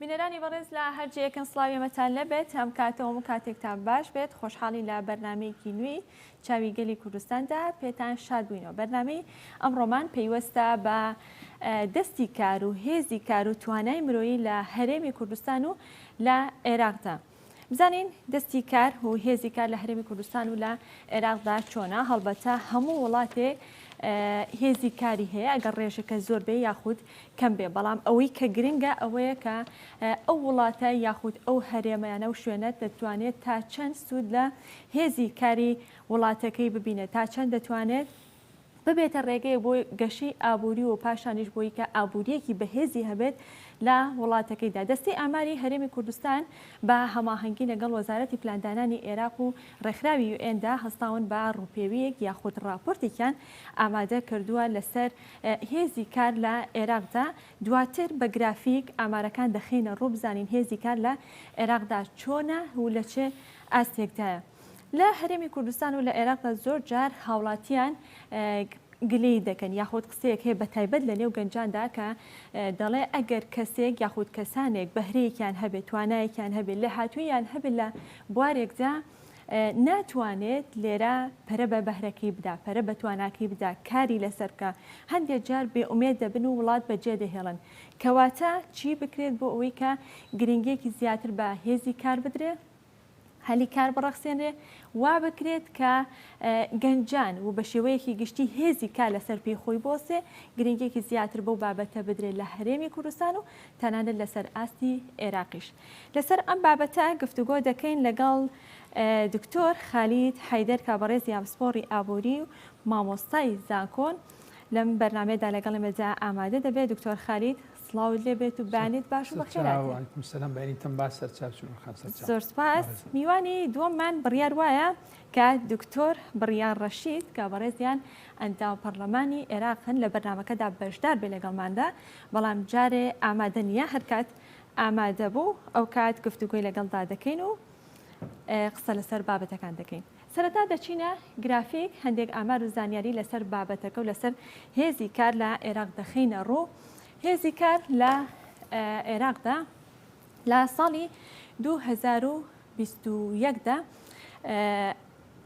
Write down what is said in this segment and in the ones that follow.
بینەرانی بەڕێز لە هەرجەیەکەن سڵاویمەتان لەبێت هەم کاتەوە و کاتێکتان باش بێت خۆشحاڵی لە بەرنمەیەکی نوێی چاوی گەلی کوردستاندا پێتان شاد بووینەوە. بەرنمەی ئەمڕۆمان پەیوەستە بە دەستی کار و هێزی کار و توانای مرۆیی لە هەرێمی کوردستان و لە عێراقدا. بزانین دەستی کار و هێزی کار لە هەرێمی کوردستان و لە عێراقدا چۆنە. هەڵبەتە هەموو وڵاتێ هێزی کاری هەیە ئەگەر ڕێژەکە زۆر بێ یاخود کەم بێ، بەڵام ئەوەی کە گرنگە ئەوەیە کە ئەو وڵاتە یاخود ئەو هەرێمەیانە و شوێنەت دەتوانێت تا چەند سوود لە هێزی کاری وڵاتەکەی ببینێت، تا چەند دەتوانێت ببێتە ڕێگەی بۆ گەشەی ئابووری و پاشانیش بۆی کە ئابووریەکی بەهێزی هەبێت لە وڵاتەکەیدا. دەستی ئاماری هەرێمی کوردستان بە هەماهەنگی لەگەڵ وەزارەتی پلاندانانی عێراق و ڕێکخراوی UN هەستاون بە ڕووپێویەک یاخود راپۆرتێکیان ئامادە کردووە لەسەر هێزی کار لە عێراقدا. دواتر بە گرافیک ئامارەکان دەخینە ڕوو بزانین هێزی کار لە عێراقدا چۆنە و لە چه ئاستێکدایە. لە هەرێمی کوردستان و لە عێراقدا زۆر جار هاوڵاتیان گلەی دەکەن یاخود قسەیەک هەیە بە تایبەت لە نێو گەنجاندا کە دەڵێ ئەگەر کەسێک یاخود کەسانێک بەهرەیەکیان هەبێت، توانایەکیان هەبێت، لە هاتوویان هەبێت لە بوارێکدا ناتوانێت لێرە پەرە بە بەهرەکەی بدا، پەرە بە تواناکەی بدا، کاری لەسەرکە. هەندێک جار بێئومێد دەبن و وڵات بەجێ دەهێڵن. کەواتە چی بکرێت بۆ ئەوەی کە گرنگێکی زیاتر بە هێزی کار بدرێت، هەلی کار بڕەخسێنرێ، وا بکرێت کە گەنجان و بە شێوەیەکی گشتی هێزی کار لەسەر پێی خۆی بۆسێ گرنگێکی زیاتر بەو بابەتە بدرێت لە هەرێمی کوردستان و تەنانەت لەسەر ئاستی عێراقیش. لەسەر ئەم بابەتە گفتوگۆ دەکەین لەگەڵ دکتۆر خالید حەیدەر کابڕێزی یامسپۆڕی ئابووری و مامۆستای زانکۆن. لەم بەرنامەیەدا لەگەڵ ئێمەدا ئامادە دەبێت. دکتۆر خالید سڵاوت لێبێت و بانیت باش و بەخێرات. زۆر سپاس. میوانی دووەممان بڕیار وایە کە دکتۆر بڕیار ڕەشید کە بەڕێزیان ئەنداو پەرلەمانی عێراقن لە بەرنامەکەدا بەشدار بێ لەگەڵماندا، بەڵام جارێ ئامادە نییە. هەر کات ئامادە بوو ئەو کات گفتوگۆی لەگەڵدا دەکەین و قسە لەسەر بابەتەکان دەکەین. سەرەتا دەچینە گرافیک هەندێک ئامار و زانیاری لەسەر بابەتەکە و لەسەر هێزی کار لە عێراق دەخینە ڕوو. هێزی کار لە عێراقدا لە ساڵی 2021دا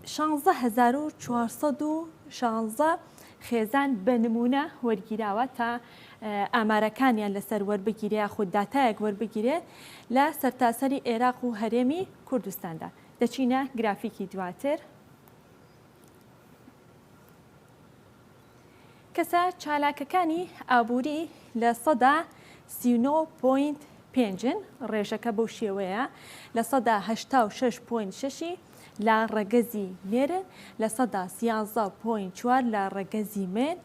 16416 خێزان بە نمونە وەرگیراوە تا ئامارەکانیان لەسەر وەربگیرێ خود داتایەک وەربگیرێ لە سەرتاسەری عێراق و هەرێمی کوردستاندا. دەچینە گرافیکی دواتر. کەسە چالاکەکانی ئابووری لە 39.5 ڕێژەکە بەو شێوەیە، لە 86.6 لە ڕەگەزی نێرن، لە 13.4 لە ڕەگەزی مێن،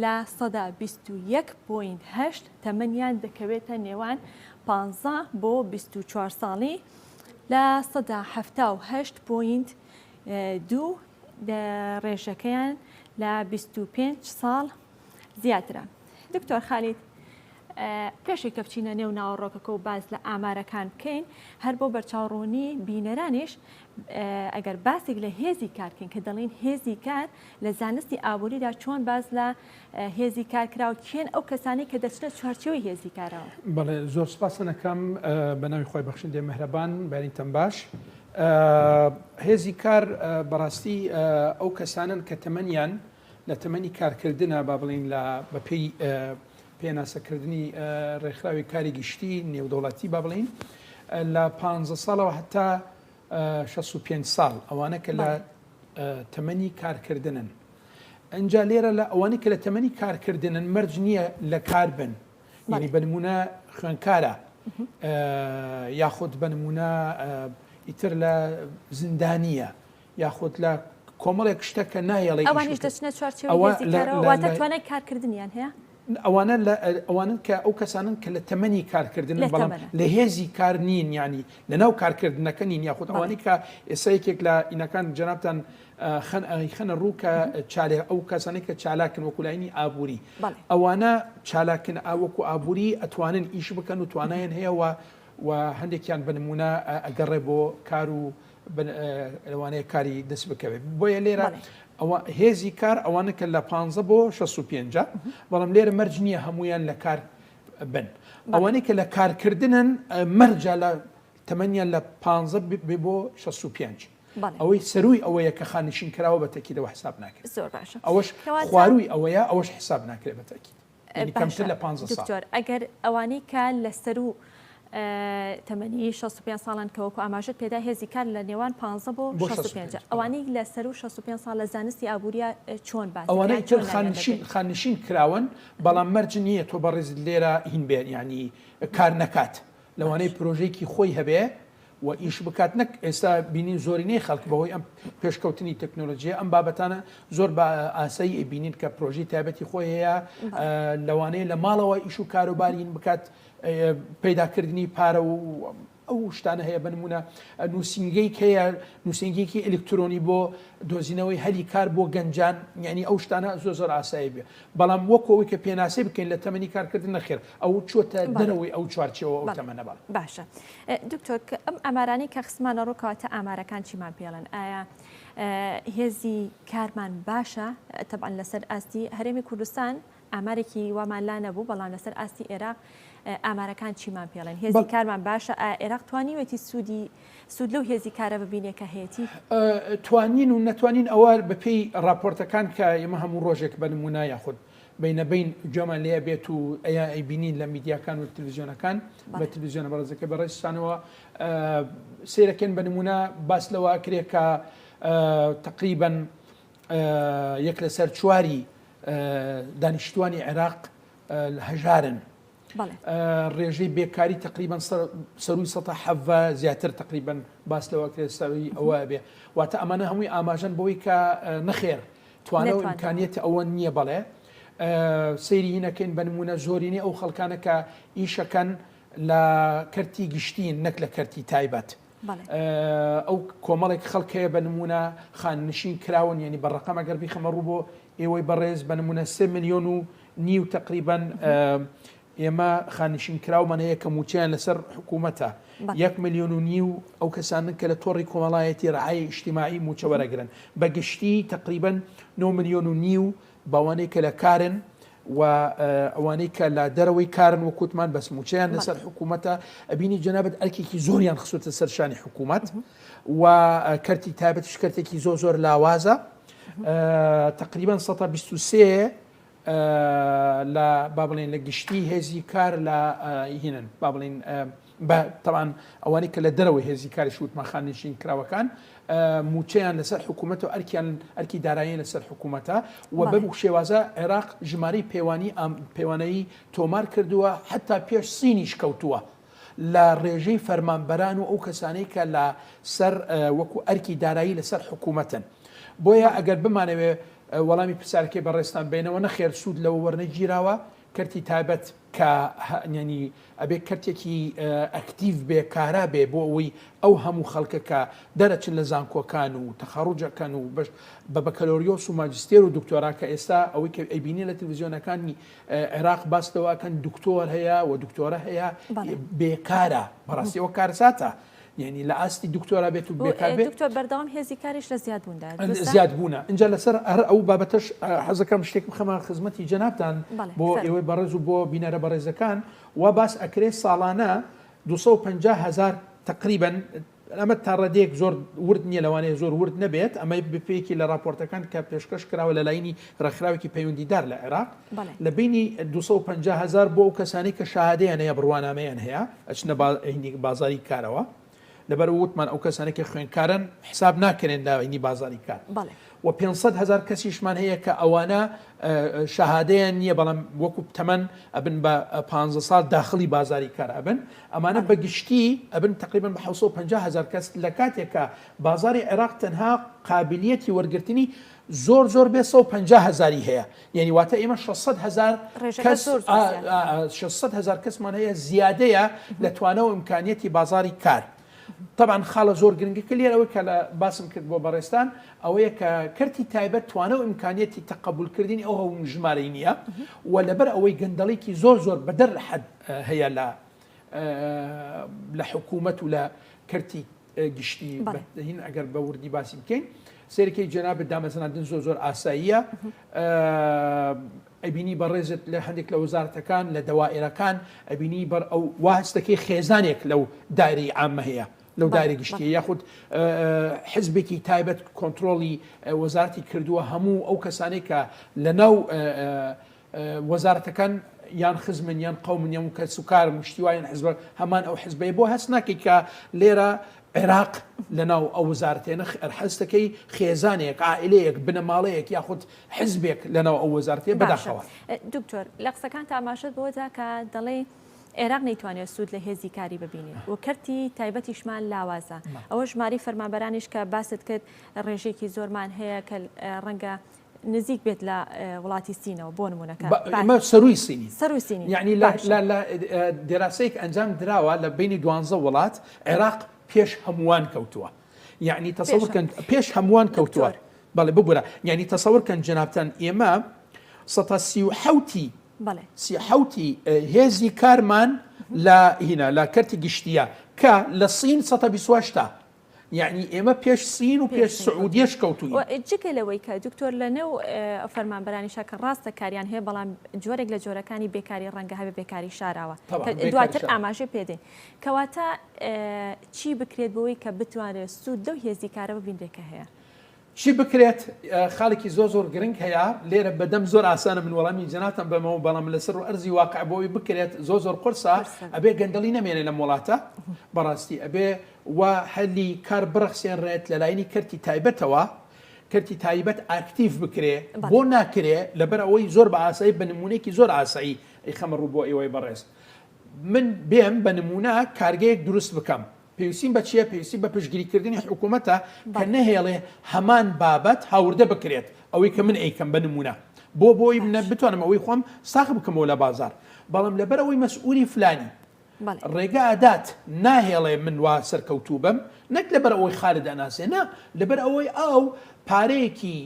لە 121.8 تەمەنیان دەکەوێتە نێوان 15 بۆ 24 ساڵی، لە 178.2 ڕێژەکەیان لە 25 ساڵ زیاترە. دکتۆر خالید، پێشی کە بچینە نێو ناوەڕۆکەکە و باز لە ئامارەکان بکەین، هەر بۆ بەرچاوڕوونی بینەرانیش ئەگەر باسێک لە هێزی کارکەین کە دەڵێن هێزی کار لە زانستی ئابووریدا چۆن باز لە هێزی کار کراوە، کێن ئەو کەسانی کە دەچنە چوارچێوەی هێزی کارەوە؟ بەڵێ زۆر سپاسەکەم بە ناوی خۆی بەخشندێ مەهرەبان، بارینتەم باش. هێزی کار بەڕاستی ئەو کەسانن کە تەمەنیان لە تەمەنی کارکردنە با بڵین لە بەپێی پێناسەکردنی ڕێکخراوی کاری گشتی نێودەوڵەتی با بڵین لە 15 ساڵەوە هەتا 65 ساڵ، ئەوانە کە لە تەمەنی کارکردنن. ئەنجا لێرە لە ئەوانەی کە لە تەمەنی کارکردنن مەرج نییە لە کار بن، یعنی بە نمونە خوێندکارە یاخود بە نمونە ئیتر لە زیندانیە یاخود لە کۆمەڵێک شتەکە نایەڵێ ئەوانیش دەچنە چوارچێوەی هێزی کارەوە، واتە توانای کارکردنیان هەیە؟ ئەوانن کە ئەو کەسانن کە لە تەمەنی کارکردن بەڵام لە هێزی کار نین، ینی لەناو کارکردنەکە نین، یاخود ئەوانەی کە ئێستا یەکێک لە ئینەکان جەنابتان خەنە ڕوو کە ئەو کەسانی کە چالاکن وەکو لاینی ئابووری، ئەوانە چالاکن وەکو ئابووری ئەتوانن ئیش بکەن و توانایان هەیە و هەندێکیان بە نمونە ئەگەڕێ بۆ کار و لەوانەیە کاری دەست بکەوێت. بۆیە لێرە هێزی کار ئەوانە کە لە 15 بۆ 65، بەڵام لێرە مەرج نییە هەمویان لە کار بن. ئەوانەی کە لە کارکردنن مەرجە لە تەمەنیان لە 15 بۆ 65 ئەوەی سەروی ئەوەیە کە خانشین کراوە بە تەکیدەوە حساب ناکرێت. زۆر باشە. ئەوەش خواروی ئەوەیە ئەوەش حساب ناکرێت بە تەکید. کەمتر لە 15 ساڵ. دکتۆر ئەگەر ئەوانەی کە لە سەر و تەمەنی 65 ساڵان کەوەکو ئاماژت پێدا هێزی کار لە نێوان 15 بۆ 65 ئەوانەی لە سەر و 65 ساڵ لە زانستی ئابوووریە چۆن باس ئەوانەی تر خانشین کراون بەڵام مەرج نییە تۆ بەڕێزت لێرە هین بێت ینی کار نەکات لەوانەی پرۆژێکی خۆی هەبێ و ئیش بکات نەک ئێستا بینین زۆرینەی خەڵک بەهۆی ئەم پێشکەوتنی تەکنۆلۆژیە ئەم بابەتانە زۆر بە ئاسایی بینین کە پرۆژی تایبەتی خۆی هەیە لەوانەیە لە ماڵەوە ئیش و کاروبارین بکات پەیداکردنی پارە و ئەو شتانە هەیە بنمونە نووسنگەی هەیە نووسنگێکی ئلکترۆنی بۆ دۆزینەوەی هەلی کار بۆ گەنجان یعنی ئەو شتانە زۆر ئاسایی بێ بەڵام وەکەوەی کە پێناسی بکەین لە تەمەنی کارکردن نەخێر ئەو چۆتە دەرەوەی ئەو چوارچەوە ئەو تەمەنە بەڵ باشە. دکتۆر ئەم ئەمارانەی کە خسمانە ڕووکەواتە ئامارەکان چیمان پێڵن ئایا هێزی کارمان باشە تەبعاً لەسەر ئاستی هەرێمی کوردستان ئامارێکی وامان لا نەبوو بەڵام لەسەر ئاستی عێراق ئامارەکان چیمان پێڵێن هێزی کارمان باشە عێراق توانیوێتی سوود لەو هێزی کارە ببینێ کە هەیەی توانین و نەتوانین ئەوە بەپێی راپۆرتەکان کە ئێمە هەموو ڕۆژێک بە نمونە یاخود بینەبین جۆمان لێ بێت و ئەیبینین لە میدیاکان و تلڤیزیۆنەکان بە تلڤیزیۆنە بەڕێزەکە بەڕێستانەوە سیرەکەن بە نمونە باس لەوە کرێت کە تقریباً یەک لەسەر چواری دانیشتوانی عێراق هەژارن ڕێژەی بێکاری تقریباً سەروی 170 زیاتر تقریباً باس لەوە کرێسەوی ئەوە بێ واتە ئەمانە هەمووی ئاماژەن بۆی کە نەخێر توانە و ئیمکانیەتی ئەوە نییە بەڵێ سەیری هینەکەین بە نمونە زۆرینەی ئەو خەڵکانە کە ئیشەکەن لە کەرتی گشتین نەک لە کەرتی تایبەت ئەو کۆمەڵێک خەڵکەیە بە نمونە خاننشین کراون یعنی بەڕقەم ئەگەر بیخەمە ڕوو بۆ ئێوەی بەڕێز بە نمونە 3 ملیۆن و نیو تقریباً ئێمە خانشین کراومانەیە کە موچیان لەسەر حکوومەتە 1 ملیۆن و نیو ئەو کەسانن کە لە تۆڕی کۆمەڵایەتی ڕعای ئیجتیماعی موچە وەرەگرن بەگشتی تقریباً 9 ملیۆن و نیو باوانەی کە لە کارن و ئەوانەی کە لە دەرەوەی کارن وەکوتمان بەس موچیان لەسەر حکوومەتە ئەبینی جەنابەت ئەرکێکی زۆریان خسووتە سەرشانی حکوومەت و کەرتی تایبەت شکرتێکی زۆر لاوازە تقریباً 123 لە بابڵین لە گشتی هێزی کار لە هینن بابڵین طبعاً ئەوانەی کە لە دەرەوەی هێزی کاری شوتمان خانشین کراوەکان موچەیان لەسەر حکوومەت و ئەرکی دارایی لەسەر حکوومەتە و بەم شێوازە عێراق ژمارەی پەیوانەیی تۆمار کردووە حتا پێش سینیش کەوتووە لە ڕێژەی فەرمانبەران و ئەو کەسانەی کە لە سەر وەکو ئەرکی دارایی لەسەر حکوومەتن بۆیە ئەگەر بمانەوێ وەڵامی پرسیارەکەی بەڕێستان بینەوە نەخێر سوود لەوە وەرنەگیراوە کەرتی تایبەت کە ینی ئەبێ کەرتێکی ئەکتیڤ بێ کارا بێ بۆ ئەوەی ئەو هەموو خەڵکە کە دەرەچن لە زانکۆکان و تەخەڕوجەکەن و بە بەکەلۆریۆس و ماجستێر و دکتۆرا کە ئێستا ئەوەی کە ئەیبینی لە تلڤیزیۆنەکانی عێراق باستەوەکەن دکتۆر هەیە و دکتۆرە هەیە بێکارە بەڕاستی ئەوە کارساتە یعنی لە ئاستی دکتۆرا بێت و بێکار بێت دکتۆر بەردەوام هێزی کاریش لە زیادبووندا زیاد بوونە اینجا لەسەر هەر ئەو بابەتەش حەزەکەم شتێک بخەمە خزمەتی جەنابتان بۆ ئێوەی بەڕێز و بۆ بینەرە بەڕێزەکان و باس ئەکرێ ساڵانە 250,000 تقریباً ئەمە تا ڕێدێک زۆر ورد نییە لەوانەیە زۆر ورد نەبێت ئەمە بپێکی لە راپۆرتەکان کە پێشکەش کراوە لە لاینی ڕێکخراوێکی پەیوەندیدار لە عێراق لە بینی 250,000 بۆ ئەو کەسانی کە شاهادەیان هەیە بڕوانامەیان هەیە ئەچنە بازاری کارەوە لەبەر وتمان ئەو کەسانێکی خوێنکارن حساب ناکرێن داوینی بازاری کار و 500,000 کەسیشمان هەیە کە ئەوانە شاهادەیان نییە بەڵام وەکو تەمەن ئەبن بە 15 ساڵ داخلی بازاری کار ئەبن ئەمانە بەگشتی ئەبن تقریبا بە 750,000 کەس لە کاتێکە بازاری عێراق تەنها قابلیەتی وەرگرتنی زۆر بێ 150,000 هەیە یعنی واتە ئێمە 600,000 کەسمان هەیە زیادەیە لە توانە و ئیمکانیەتی بازاری کار طبعا خاڵە زۆر گرنگەکە لێرەوەی کە لە باسم کرد بۆ بەڕێستان ئەوەیە کە کەرتی تایبەت توانە و ئیمکانیەتی تەقبولکردنی ئەو هەموو ژمارەی نییە و لەبەر ئەوەی گەندەڵێکی زۆر بەدەر لە حەد هەیە لە حکوومەت و لە کەرتی گشتی هین ئەگەر بە وردی باسی بکەین سێرەکەی جەنابەت دامەزراندن زۆر ئاساییە ئەبینی بەڕێزت لە هەندێک لە وەزارەتەکان لە دەوائرەکان ئەبینی بەر ئەو واهستەکەی خێزانێک لەو دایرەی عامە هەیە لەو دایرە گشتی یاخود حزبێکی تایبەت کۆنتترۆلی وەزارەتی کردووە هەموو ئەو کەسانەی کە لەناو وەزارەتەکان یان خزمن یان قومن یان کە سوکار مشتیوایان حزب هەمان ئەو حزبەیە بۆ هەست ناکەی کە لێرە عێراق لەناو ئەو وەزارەتێنە هەستەکەی خێزانێک عائلەیەک بنەماڵەیەک یاخود حزبێک لەناو ئەو وەزارەتێ بەداخەوە. دکتۆر لە قسەکان تاماشت بۆدا کە دەڵێ عێراق نەیتوانێت سوود لە هێزی کاری ببینێت و کەرتی تایبەتیشمان لاوازە ئەوە ژماری فەرمانبەرانیش کە باست کرد ڕێژێکی زۆرمان هەیە کە ڕەنگە نزیک بێت لە وڵاتی سینەوە بۆ نمونونەکە سەروی سینی یعنی دێراسەیەک ئەنجام دراوە لە بینی 12 وڵات عێراق پێش هەمووان کەوتووە یعنی تەسەورکەن پێش هەمووان کەوتووە بەڵێ ببوورە یعنی تەسەورکەن جنابتان ئێمە 137 هێزی کارمان لە هینا لا کەرتی گشتیە کە لە سین 128 یعنی ئێمە پێش سین و پێش سعودیەش کەوتووی جگە لەوەی کە دکتۆر لە نێو فەرمانبەرانیشە کە ڕاستە کاریان هەیە بەڵام جۆرێک لە جۆرەکانی بێکاری ڕەنگە هەبێ بێکاری شاراوە دواتر ئاماژێ پێدەین کەواتە چی بکرێت بەوەی کە بتوانێت سوود دەو هێزی کارە ببینرێکە هەیە چی بکرێت خاڵێکی زۆر گرنگ هەیە لێرە بەدەم زۆر ئاسانە من وەڵامی جناتم بەمەوە بەڵام لەسەر و ئەرزی واقع بۆی بکرێت زۆر قرسە ئەبێ گەندەڵی نەمێنێ لە وڵاتە بەڕاستی ئەبێ و هەلی کار بڕخسێنڕێت لە لاینی کەرتی تایبەتەوە کەرتی تایبەت ئاکتیف بکرێ بۆ ناکرێ لەبەر ئەوەی زۆر بە ئاسایی بە نمونێکی زۆر ئاسایی خەمە ڕوو بۆ ئێوەی بەڕێز من بێم بە نمونە کارگەیەک دروست بکەم پێویستیم بە چیە پێویستی بە پشتگیریکردنی حکوومەتە کە نەهێڵێ هەمان بابەت هاوردە بکرێت ئەوەی کە من ئەیکەم بە نمونە بۆی بتوانم ئەوەی خۆم ساخ بکەمەوە لە بازار بەڵام لەبەر ئەوەی مەسئولی فلانی ڕێگە ئادات ناهێڵێ من وا سەرکەوتوو بم نەک لەبەر ئەوەی خارد ئەناسێنە لەبەر ئەوەی ئەو پارەیەکی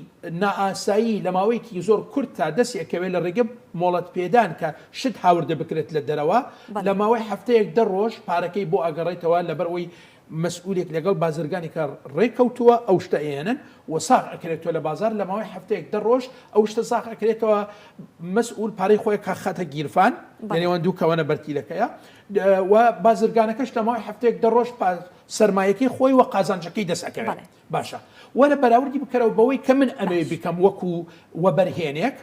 نائاسایی لە ماوەیەکی زۆر کورت تا دەستێکەوێت لە ڕێگە مۆڵەت پێدان کە شت هاوردە بکرێت لە دەرەوە لە ماوەی هەفتەیەک دە ڕۆژ پارەکەی بۆ ئەگەڕێتەوە لەبەر ئەوەی مەسئولێک لەگەڵ بازرگانی کە ڕێککەوتووە ئەو شتە ئێنن و ساق ئەکرێتەوە لە بازار لە ماوەی هەفتەیەک دە ڕۆژ ئەو شتە ساق ئەکرێتەوە مەسئول پارەی خۆی کە خەتە گیرفان لەنێوان دوو کەوەنە بەرتیلەکەیە و بازرگانەکەش لە ماوەی هەفتەیەک دە ڕۆژ سەرمایەکەی خۆی و قازانجەکەی دەسەکەوێت باشە وەرە بەراوردی بکەرەوە بەوەی کە من ئەمێ بکەم وەکو وەبەرهێنێک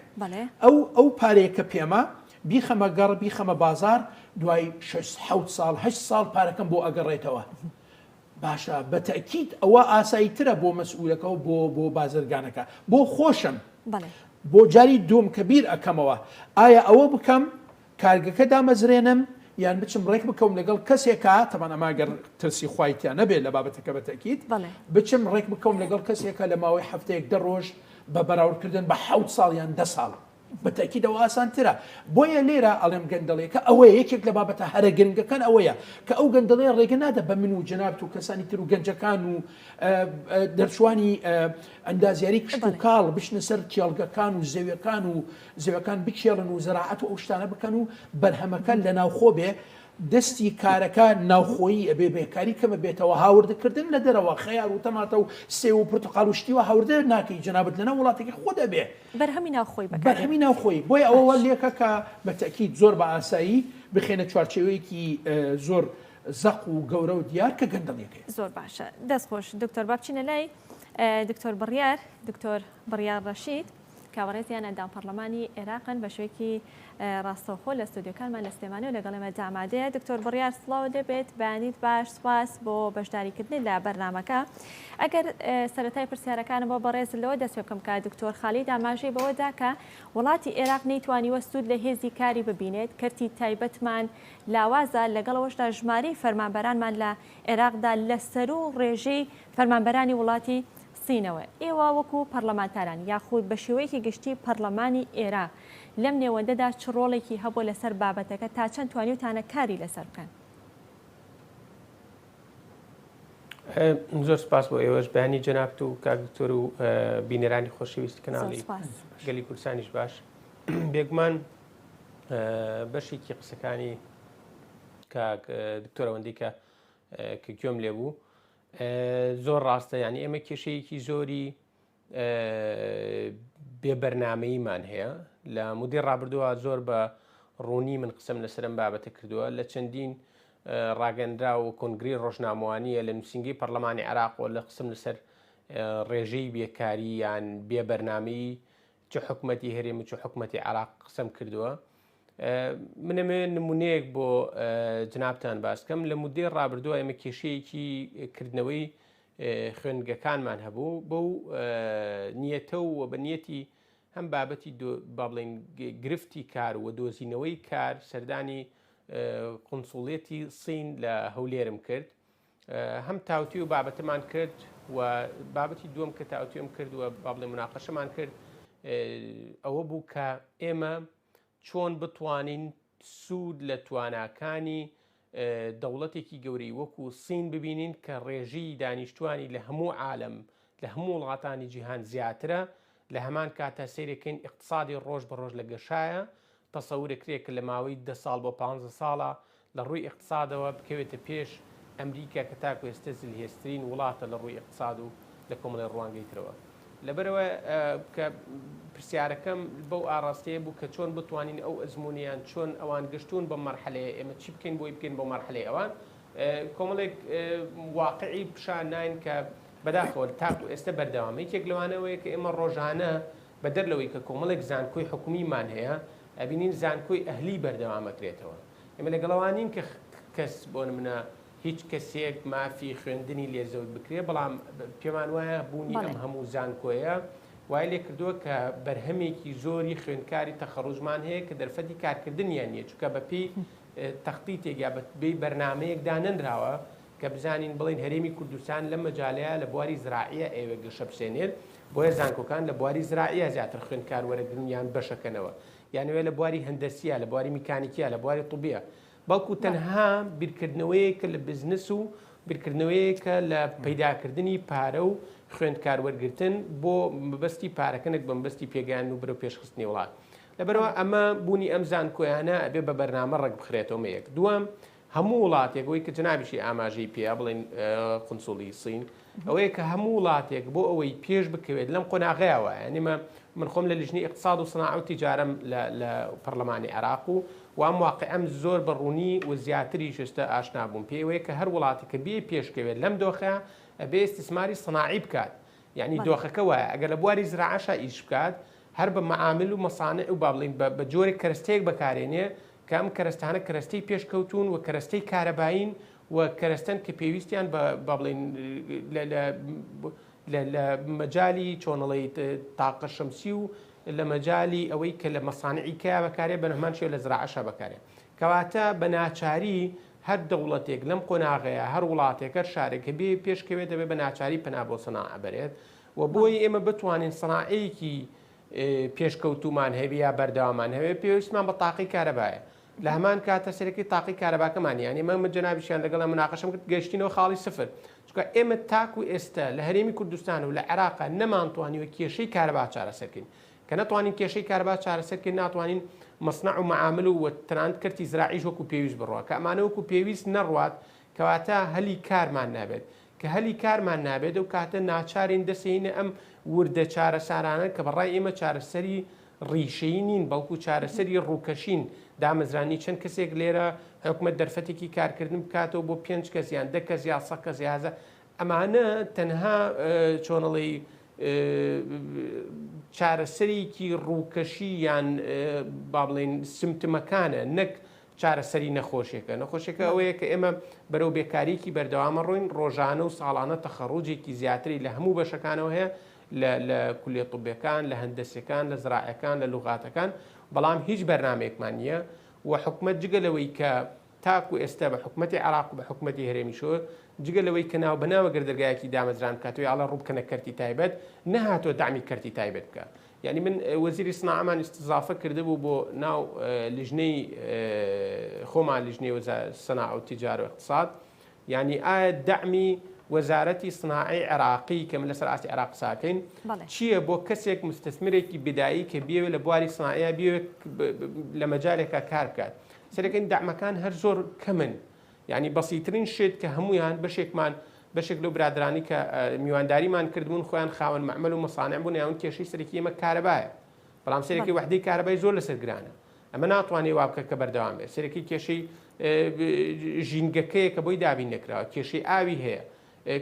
ئەو پارەیە کە پێمە بیخەمە گەڕ بیخەمە بازار دوای 6 ساڵ 8 ساڵ پارەکەم بۆ ئەگەڕێتەوە باشە بەتەکیید ئەوە ئاساییترە بۆ مەسئولەکە و بۆ بازرگانەکە بۆ خۆشم بۆ جاری دوم کە بیر ئەەکەمەوە ئایا ئەوە بکەم کارگەکە دامەزرێنم یان بچم ڕێک بکەم لەگەڵ کەسێکە تەمان ئەماگەر ترسی خوایتیان نەبێت لە بابەتەکە بەتەکیید بچم ڕێک بکەم لەگەڵ کەسێکە لە ماوەی هەفتەیەک دە ڕۆژ بە بەراوردکردن بە 7 ساڵ یان 10 ساڵ بەتەکیدەوە ئاسانترە بۆیە لێرە ئەڵێم گەندەڵێکە ئەوەیە یەکێک لە بابەتە هەرە گرنگەکان ئەوەیە کە ئەو گەندەڵەیە ڕێگە نادە بە من و جەنابەت و کەسانی تر و گەنجەکان و دەرچوانی ئەندازیاری کشت و کاڵ بچنە سەر کێڵگەکان و زەویەکان بکێڵن و زەراعەت و ئەو شتانە بکەن و بەرهەمەکان لە ناوخۆ بێ دەستی کارەکە ناوخۆیی ئەبێ بێکاری کەمە بێتەوە هاوردەکردن لە دەرەوە خەیار و تەماتە و سێ و پرتقال و شتیوە هاوردە ناکەی جەنابەت لەناو وڵاتێکی خۆ دەبێ بەرهەمی ناوخۆی بەرهەمی ناوخۆی بۆی ئەوە لێکە کە بەتەکید زۆر بە ئاسایی بخێنە چوارچێوەیەکی زۆر زەق و گەورە و دیار کە گەندەڵیەکەی زۆر باشە دەستخۆش دکتۆر بابچینە لای دکتۆر بڕیار ڕەشید کاوەڕێزیان ئەندام پەرلەمانی عێراقن بە شوێکی ڕاستەوخۆ لە ستودیۆکانمان لە سلێمانی و لەگەڵ ئێمە دامادەیە دکتۆر بڕیار سڵاو دەبێت بەیانیت باش سواس بۆ بەشداریکردنی لە بەرنامەکە ئەگەر سەرەتای پرسیارەکانم بۆ بەڕێز لەوە دەست پێ بکەم کە دکتۆر خالید ئاماژەی بەوەدا کە وڵاتی عێراق نەیتوانیوە سوود لە هێزی کاری ببینێت کەرتی تایبەتمان لاوازە لەگەڵەوەشدا ژمارەی فەرمانبەرانمان لە عێراقدا لە سەر و ڕێژەی فەرمانبەرانی وڵاتی سینەوە ئێوە وەکو پەرلەمانتاران یاخود بە شێوەیەکی گشتی پەرلەمانی ئێرە لەم نێوەندەدا چ ڕۆڵێکی هەبوو لەسەر بابەتەکە تا چەند توانیوتانە کاری لەسەر بکەن زۆر سپاس بۆ ئێوەش بەیانی جەنابەت و کاک دکتۆر و بینەرانی خۆشەویستی کەناڵی گەلی کوردستانیش باش بێگومان بەشێکی قسەکانی کاک دکتۆر ئەوەندەی کە گوێم لێبوو زۆر ڕاستە یعنی ئێمە کێشەیەکی زۆری بێبەرنامەییمان هەیە لە مودی ڕابردووە زۆر بە ڕوونی من قسەم لەسەرم بابەتە کردووە لە چەندین ڕاگەندرا و کۆنگری ڕۆژنامەوانیە لە نووسنگی پەرلەمانی عێراقەوە لە قسم لەسەر ڕێژەی بێکاری یان بێبەرنامەیی چ حکومەتی هەرێم و چ حکومەتی عێراق قسەم کردووە. منەمێ نمونەیەک بۆ جنابتان باسکەم لە مودەی ڕابردووە ئێمە کێشەیەکی کردنەوەی خوێنگەکانمان هەبوو بەو نیەتە و بە نیەتی هەم بابەتی با بڵێن گرفتی کار و دۆزینەوەی کار سەردانی قونسوڵێتی سین لە هەولێرم کرد هەم تاوتی و بابەتەمان کرد و بابەتی دووەم کە تاوتیم کرد و با بڵێن مناقەشەمان کرد ئەوە بوو کە ئێمە چۆن بتوانین سوود لە تواناکانی دەوڵەتێکی گەورەی وەکو سین ببینین کە ڕێژی دانیشتوانی لە هەموو عالم لە هەموو وڵاتانی جیهان زیاترە لە هەمان کاتە سیرەکەین اقتصادی ڕۆژ بە ڕۆژ لە گەشایە تەسەورێکرێک لە ماوەی 10 ساڵ بۆ 15 ساڵە لە ڕووی اقتصادەوە بکەوێتە پێش ئەمریکا کە تاکو ئێستا زلهێسترین وڵاتە لە ڕووی اقتصاد و لە کۆمەڵی ڕوانگەی ترەوە لەبەرەوە کە پرسیارەکەم بەو ئاڕاستەیە بوو کە چۆن بتوانین ئەو ئەزمونیان چۆن ئەوان گەشتون بە مەرحەلەیە ئێمە چی بکەین بۆی بکەین بۆ مەرحەلەی ئەوان کۆمەڵێک واقعی پیشان ناین کە بەداخەوە تاکو ئێستا بەردەوام یەکێک لەوانەوەیە کە ئێمە ڕۆژانە بەدەر لەوەی کە کۆمەڵێک زانکۆی حکومیمان هەیە ئەبینین زانکۆی ئەهلی بەردەوامەکرێتەوە ئێمە لەگەڵەوانین کە کەس بۆ نمونە هیچ کەسێک مافی خوێندنی لێزەوت بکرێ بەڵام پێمان وایە بوونی ئەم هەموو زانکۆیە وای لێ کردووە کە بەرهەمێکی زۆری خوێندکاری تەخەڕوژمان هەیە کە دەرفەتی کارکردنیان نییە چونکە بەپێی تەختیتێک یا بەپێی بەرنمەیەکدا نەنراوە کە بزانین بڵین هەرێمی کوردستان لە مەجالەیە لە بواری زراعیە ئێوە گەشە بسێنێت بۆیە زانکۆکان لە بواری زراعیە زیاتر خوێندکار وەرەگرنیان بەشەکەنەوە یانوێ لە بواری هەندەسیە لە بواری میکانیکیە لە بواری طوبیە بەڵکو تەنها بیرکردنەوەیەکە لە بزنس و بیرکردنەوەیەکە لە پەیداکردنی پارە و خوێندکار وەرگرتن بۆ مەبەستی پارەکەنێک بە مەبەستی پێگەیان و بەرەو پێشخستنی وڵات لەبەرەوە ئەمە بوونی ئەم زانکۆیانە ئەبێ بە بەرنامە ڕێک بخرێتەوە یەک دووەم هەموو وڵاتێک ئەوەی کە جنابیشی ئاماژەی پێ بڵێن قونسوڵی سین ئەوەیە کە هەموو وڵاتێک بۆ ئەوەی پێش بکەوێت لەم قۆناغەیەوە یعنیمە من خۆم لە لیژنی اقتصاد و صناعە و تیجارەم لە پەرلەمانی عێراق و وام واقعەم زۆر بەڕوونی و زیاتری شتە ئاشنا بووم پێوەیە کە هەر وڵاتێکە بێ پێشکەوێت لەم دۆخە ئەبێ استثماری صناعی بکات یعنی دۆخەکە وایە ئەگەر لە بواری زراعەشە ئیش بکات هەر بە مەعامل و مەسانع و با بڵین بە جۆرێک کەرەستەیەک بەکارێنێ کە ئەم کەرەستانە کەرەستەی پێشکەوتون و کەرەستەی کارەباین و کەرەستەن کە پێویستیان بە بڵین لە مەجای چۆنەڵی تاقە شەمسی و لە مەجای ئەوەی کە لە مەسانعی کە بەکارێ بە نەمان شێ لە زراعەشە بەکارێ کەواتە بە ناچاری هەر دەوڵەتێک لەم قۆناغەیە هەر وڵاتێک هەر شارێکە بێ پێشکەوێت دەبێت بە ناچاری پنا بۆ سەناعە بەرێت و بۆی ئێمە بتوانین سەناعەیەکی پێشکەوتومان هەبێ یا بەردەوامان هەبێ پێویستمان بە تاقی کارەبایە لە هەمان کاتە سەرەکی تاقی کارەباکەمان یانی مە جەنابیشیان لەگەڵ مناقەشەم کرد گەشتینەوە خاڵی سفر چونکە ئێمە تاکو ئێستا لە هەرێمی کوردستان و لە عێراقا نەمانتوانیوە کێشەی کارەبا چارەسەرکەین کە نەتوانین کێشەی کارەبا چارەسەرکردن ناتوانین مەصنع و معامل و تەنانەت کەرتی زراعیش وەکو پێویست بڕوە کە ئەمانە وەکو پێویست نەڕوات کەواتە هەلی کارمان نابێت کە هەلی کارمان نابێت و کاتە ناچارین دەسێنە ئەم وردە چارەسارانە کە بەڕای ئێمە چارەسەری ڕیشەی نین بەڵکو چارەسەری ڕووکەشین دامەزرانی چەند کەسێک لێرە حکومەت دەرفەتێکی کارکردن بکاتەوە بۆ 5 کەسیان 10 کەس یا 100 کەس یازە ئەمانە تەنها چۆنەڵی چارەسەرێکی ڕووکەشی یان با بڵێن سمتمەکانە نەک چارەسەری نەخۆشیەکە ئەوەیە کە ئێمە بەرەو بێکاریکی بەردەوامە ڕووین ڕۆژانە و ساڵانە تەخەڕوجێکی زیاتری لە هەموو بەشەکانەوە هەیە لە کولیە طوبیەکان لە هەندەسیەکان لە زراعەکان لە لوغاتەکان بەڵام هیچ بەرنامێکمان نییە و حکومەت جگەلەوەی کە تاکو ئێستا بە حکومەتی عێراق و بە حکومەتی هەرێمی شۆ جگەلەوەی کە ناو بەناوە گەردەرگایەکی دامەزران بکاتەوە ئاڵە ڕووبکەنە کەرتی تایبەت نەهاتۆ دامی کەرتی تایبەت بکە یعنی من وەزیری سناعەمان استیزافە کردبوو بۆ ناو لیژنەی خۆمان لیژنەی سەناع و تیجار و اقتصاد یعنی ئایا دعمی وەزارەتی سناعی عێراقی کە من لەسەر ئاسی عێراق ساکەین چییە بۆ کەسێک مستەثمرێکی بدایی کە بێوێت لە بواری سناعیە بێوێت لە مەجالێکە کار بکات سەرەکەین دعمەکان هەر زۆر کەمن یعنی بەسیترین شێت کە هەمویان بەشێکمان بەشێک لەو برادرانی کە میوانداریمان کردبوون خۆیان خاوەن مەعمەل و مەسانع بوون یاون کێشەی سەرەکی ئێمە کارەبایە بەڵام سەرەکی وحدەی کارەبای زۆر لەسەر گرانە ئەمە ناتوانێت وا بکە کە بەردەوام بێت سەرەکی کێشەی ژینگەکەیە کە بۆی دابین نەکراوە کێشەی ئاوی هەیە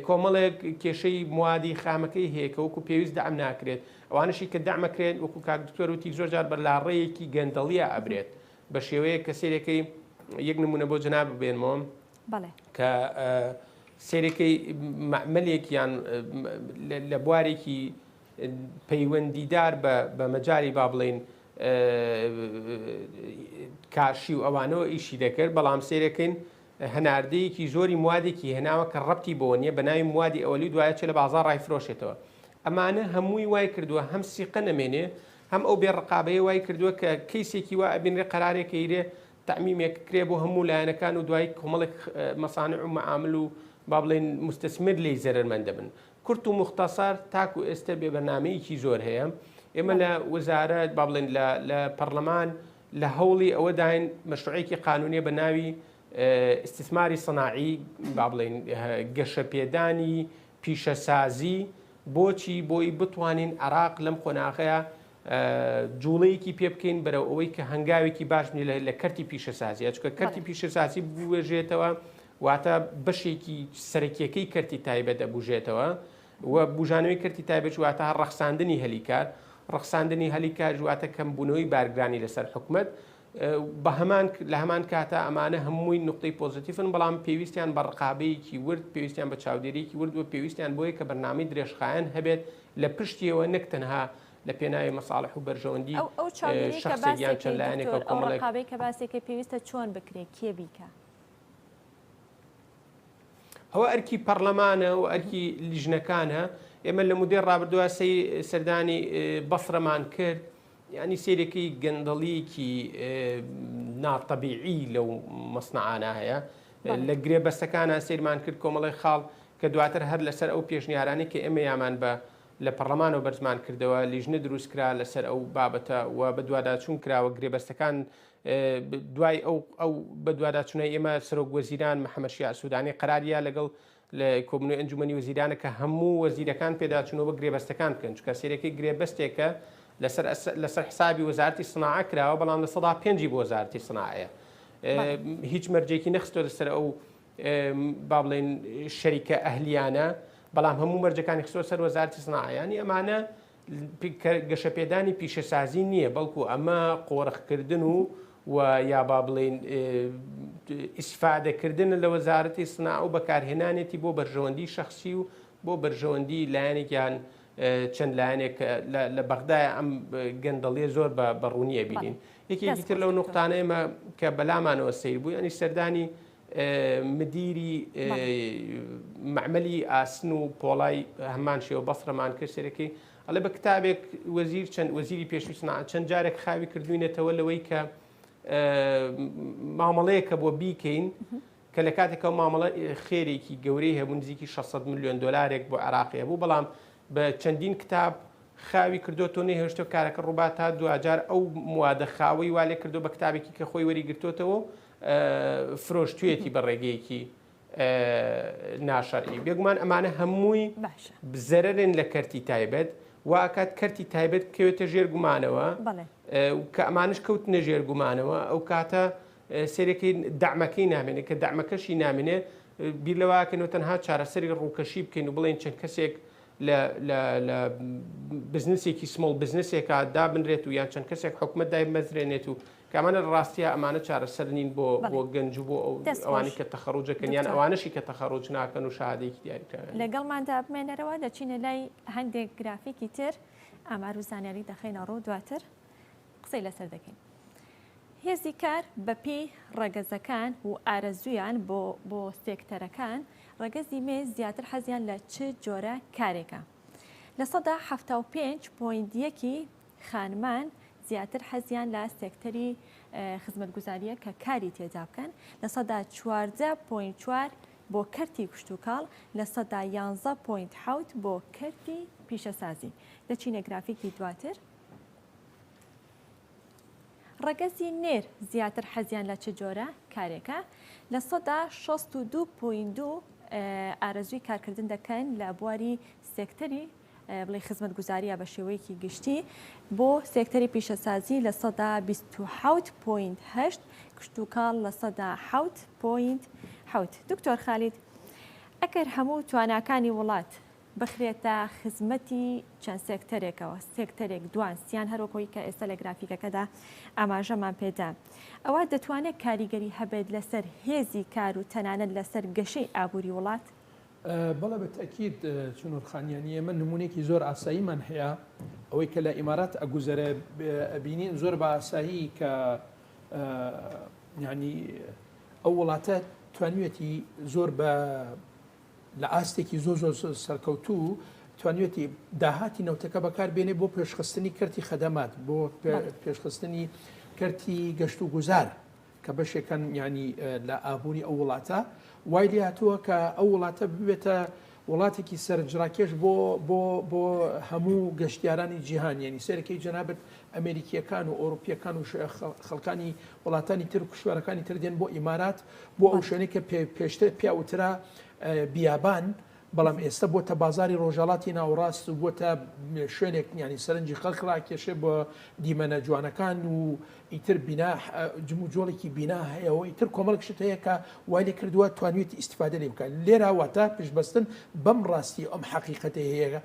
کۆمەڵێک کێشەی موادی خامەکەی هەیە کە وەکو پێویست دەعم ناکرێت ئەوانشی کە دەعمەکرێت وەکو کاک دکتۆر وتی زۆر جار بەرلاڕەیەکی گەندەڵیە ئەبرێت بە شێوەیە کە سێرەکەی یەک نمونە بۆ جەناب ببێنمەوە کە سێرەکەی مەعمەلێکیان لە بوارێکی پەیوەندیدار بە مەجای با بڵێن کاشی و ئەوانەوە ئیشی دەکرد بەڵام سێرەکەین هەناردەیەکی زۆری موادێکی هێناوە کە ڕەبتی بۆ نییە بە ناوی موادی ئەوەلی دوایە چێ لە بازار ڕایفرۆشێتەوە ئەمانە هەمووی وای کردووە هەم سیقە نەمێنێ هەم ئەو بێڕقابەیە وای کردووە کە کەیسێکی وا ئەبینرێ قەرارێکە ئیرێ تعمیمێک کرێ بۆ هەموو لایەنەکان و دوای کۆمەڵێک مەسانع و مەعامل و با بڵێن مستەسمر لێی زەرمەندە بن کورت و مختصر تاکو ئێستا بێ بەرنامەیەکی زۆر هەیە ئێمە لە وەزارەت با بڵێن لە پەرلەمان لە هەوڵی ئەوە داین مەشروعێکی قانونیە بە ناوی استثماری صناعی با بڵێن گەشەپێدانی پیشەسازی بۆچی بۆی بتوانین عراق لەم قۆناغەیە جوڵەیەکی پێ بکەین بەرەو ئەوەی کە هەنگاوێکی باش لە کەرتی پیشەسازی چکە کەرتی پیشەسازی بوێژێتەوە واتە بەشێکی سەرەکیەکەی کەرتی تایبەت دەبوژێتەوە و بژانەوەی کەرتی تایبەت واتە ڕەخساندنی هەلیکار ڕەخساندنی هەلیکار واتە کەمبوونەوەی بارگرانی لەسەر حکومت لە هەمان کاتە ئەمانە هەمووی نقطەی پۆزیتیفن بەڵام پێویستیان بە ڕقابەیەکی ورد پێویستیان بە چاودێریکی ورد و پێویستیان بۆیە کە بەرنامەی درێژخایەن هەبێت لە پشتیەوە نەک تەنها لە پێناوی مەساڵح و بەرژەوەندی شخصیان چەند لایەنێک ڕقابەی کە باسێکە پێویستە چۆن بکرێت کێ بیکە ئەوە ئەرکی پەرلەمانە و ئەرکی لیژنەکانە ئێمە لە مودێ ڕابردووە سەردانی بەفرەمان کرد ینی سێرەکەی گەندەڵیەکی ناتەبیعی لەو مەسنەعانە هەیە لە گرێبەستەکانە سێرمان کرد کۆمەڵی خاڵ کە دواتر هەر لەسەر ئەو پێشنیارانی کە ئێمە یامان بە لە پەرلەمان و بەرزمان کردەوە لیژنە دروستکرا لەسەر ئەو بابەتە و بە دوواداچوون کراوە گرێبەستەکان دوای ئەو بە دوواداچوونەی ئێمە سەرۆک وەزیران محەممەد شیع سوودانی قەراریە لەگەڵ لە کۆبنەوەی ئەنجومەنی وەزیرانە کە هەموو وەزیرەکان پێداچوونەوە گرێبەستەکان بکەن چکە سێرەکەی گرێبەستێکە لەسەر حسابی وەزارەتی صناعە کراوە بەڵام لە 105 بۆ وەزارەتی صناعەیە هیچ مەرجێکی نەخستۆ لەسەر ئەو با بڵێن شەریکە ئەهلیانە بەڵام هەموو مەرجەکانی خستۆ سەر وەزارەتی صناعەیانی ئەمانە گەشەپێدانی پیشەسازی نییە بەڵکو ئەمە قۆڕەخکردن و یا با بڵێن ئیسفادەکردن لە وەزارەتی صناعە و بەکارهێنانێتی بۆ بەرژەوەندی شەخصی و بۆ بەرژەوەندی لایەنێکیان چەند لایەنێک لە بەغدایە ئەم گەندەڵیە زۆر بە ڕوونیە بینین یەکێکی تر لەو نقطانە ئێمە کە بەلامانەوە سیر بوو ینی سەردانی مدیری معمەلی ئاسن و پۆڵای هەمان شێوە بەفرەمان کرد سێرەکەی ئەڵێ بە کتابێک وەزیر چەند وەزیری پێشووی صناعە چەند جارێک خاوی کردوینێتەوە لەوەی کە مامەڵەیەکە بۆ بیکەین کە لە کاتێکەوە مامەڵە خێرێکی گەورەی هەبوو نزیکی 600 ملیۆن دلارێک بۆ عراقی هەبوو بەڵام بە چەندین کتاب خاوی کردوتۆ نەهێشتە کارەکە ڕووبات تا دوجار ئەو موادە خاوەی والێ کردو بە کتابێکی کە خۆی وەریگرتوتەوە فرۆشتوێتی بە ڕێگەیەکی ناشەرعی بێگومان ئەمانە هەمووی بزەرەرن لە کەرتی تایبەت واکات کەرتی تایبەت کەوێتە ژێرگومانەوە کە ئەمانش کەوت نەژێرگومانەوە ئەو کاتە سێرەکەی دەعمەکەی نامێنێت کە دەعمەکەشی نامێنێ بیر لەواکەنەوە تەنها چارەسەری ڕووکەشی بکەین و بڵێن چەند کەسێک لە بزنسێکی سمۆڵ بزنسێکە دابنرێت و یان چەند کەسێک حکومەت دای مەزرێنێت و کامانە ڕاستیە ئەمانە چارەسەر نین بۆ گەنج و بۆ ئەوانی کە تەخەڕوجەکەن یان ئەوانشی کە تەخەڕوج ناکەن و شادێکی دیاریکراوە لەگەڵماندا بمێنەرەوە دەچینە لای هەندێک گرافیکی تر ئامار و زانیاری دەخینە ڕوو دواتر قسەی لەسەر دەکەین. هێزی کار بەپێی ڕەگەزەکان و ئارەزویان بۆ سێکتەرەکان ڕەگەزی مێز زیاتر حەزیان لە چ جۆرە کارێکە. لە 175.1 خانمان زیاتر حەزیان لە سێکتەری خزمەتگوزاریە کە کاری تێدا بکەن، لە 114.4 بۆ کەرتی کشتوکاڵ، لە 111.7 بۆ کەرتی پیشەسازی. دەچینە گرافیکی دواتر. ڕەگەزی نێر زیاتر حەزیان لە چ جۆرە کارێکە، لە 162.2 ئارەزوی کارکردن دەکەن لە بواری سێکتەری بڵێ خزمەت گوزاریە بە شێوەیەکی گشتی بۆ سێکتەری پیشەسازی لە 27.8 کشتتوکاڵ لە 7.8. دکتۆر خالید ئەگەر هەموو تواناکانی وڵات بخرێتە خزمەتی چەند سێکتەرێکەوە سێکتەرێک دوانسییان هەروەکۆی کە ئێستا لە گرافیکەکەدا ئاماژەمان پێدا ئەوە دەتوانێت کاریگەری هەبێت لەسەر هێزی کار و تەنانەت لەسەر گەشەی ئابووری وڵات؟ بەڵێ بەتەکید چونورخانیانی ئێمە نمونێکی زۆر ئاساییمان هەیە ئەوەی کە لە ئیمارات ئەگوزەرە بینین زۆر بە ئاسایی کە ینی ئەو وڵاتە توانوێتی زۆر بە لە ئاستێکی زۆر سەرکەوتوو توانوێتی داهاتی نەوتەکە بەکاربێنێ بۆ پێشخستنی کەرتی خەدەمات بۆ پێشخستنی کەرتی گەشت و گوزار کە بەشێکەن ینی لە ئابووری ئەو وڵاتە وای لێ هاتووە کە ئەو وڵاتە ببێتە وڵاتێکی سەرنجڕاکێش بۆ هەموو گەشتیارانی جیهان ینی سەرەکەی جەنابەت ئەمریکیەکان و ئۆروپیەکان و خەڵکانی وڵاتانی تر و کشوارەکانی تر دێن بۆ ئیمارات بۆ ئەو شوێنەی کە پێشتر پیاوترا بیابان بەڵام ئێستا بۆتە بازاری ڕۆژهڵاتی ناوڕاست و بۆتە شوێنێک ینی سەرنجی خەڵکڕاکێشێ بۆ دیمەنە جوانەکان و ئیتر بنا جمو جۆڵێکی بینا هەیەەوە ئیتر کۆمەڵکشت هەیە کە وای لێ کردووە توانوێتی ئیسیفادە لێ بکات لێرە واتە پێشبەستن بەم ڕاستی ئەم حەقیقەتە هەیە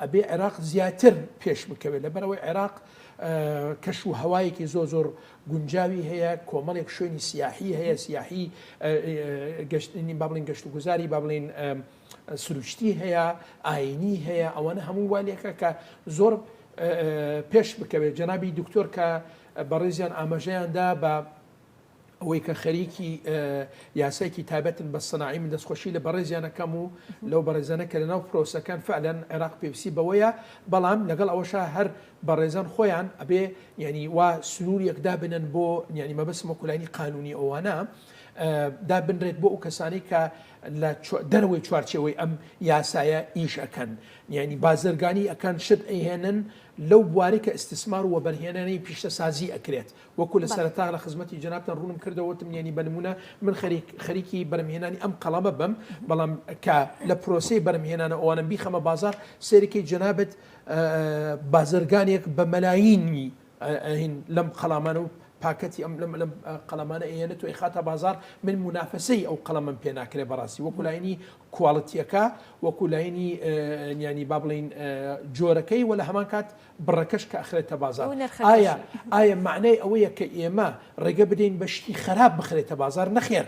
ئەبێ عێراق زیاتر پێش بکەوێت لەبەرەوەی عێراق کەش و هەوایەکی زۆر گونجاوی هەیە کۆمەڵێک شوێنی سیاحی هەیە سیاحی گەشتنی با بڵین گەشت و گوزاری با بڵین سروشتی هەیە ئاینی هەیە ئەوەنە هەموو والێکە کە زۆر پێش بکەوێت جەنابی دکتۆر کە بەڕێزیان ئاماژەیاندا بە ئەوەی کە خەریکی یاسایکی تایبەتن بە سناعی من دەستخۆشی لە بەڕێزیانەکەم و لەو بەڕێزانە کە لەناو پرۆسەکان فعلەن عێراق پێویستی بەوەیە بەڵام لەگەڵ ئەوەشە هەر بەڕێزان خۆیان ئەبێ ینی وا سنووریەکدا بنن بۆ ینی مەبەسمە کولانی قانونی ئەوانە دا بنرێت بۆ ئەو کەسانی کە لە دەروەوەی چوارچەوەی ئەم یاسایە ئیش ئەەکەن ینی بازرگانی ئەەکەن شت ئەیهێنن لەو بواری کە ئیسtismار و بەرهێنانی پیشەسازی ئەکرێت وەکو لە سەرەتا لە خزمەتی جەنابتان ڕوونم کردەوەتم ینی بەنمونە من خەریکی بەرهێنانی ئەم قەڵەمە بم بەڵام کە لە پرۆسی بەرهێنانە ئەوانم بیخەمە بازار سێرەکەی جەنابەت بازرگانێک بە مەلایینی لەم قەڵامانە و پاکەتی لەم قەڵەمانە ئێنێت و خاتە بازار من منافسەی ئەو قەڵەمم پێ ناکرێ بەڕاستی وەکو لاینی کوواڵەتیەکە وەکو لاینی ینی با بڵین جۆرەکەی و لە هەمان کات بڕەکەش کە ئەخرێتە بازار ئایا معنای ئەوەیە کە ئێمە ڕێگە بدەین بە شتی خراپ بخرێتە بازار نەخێر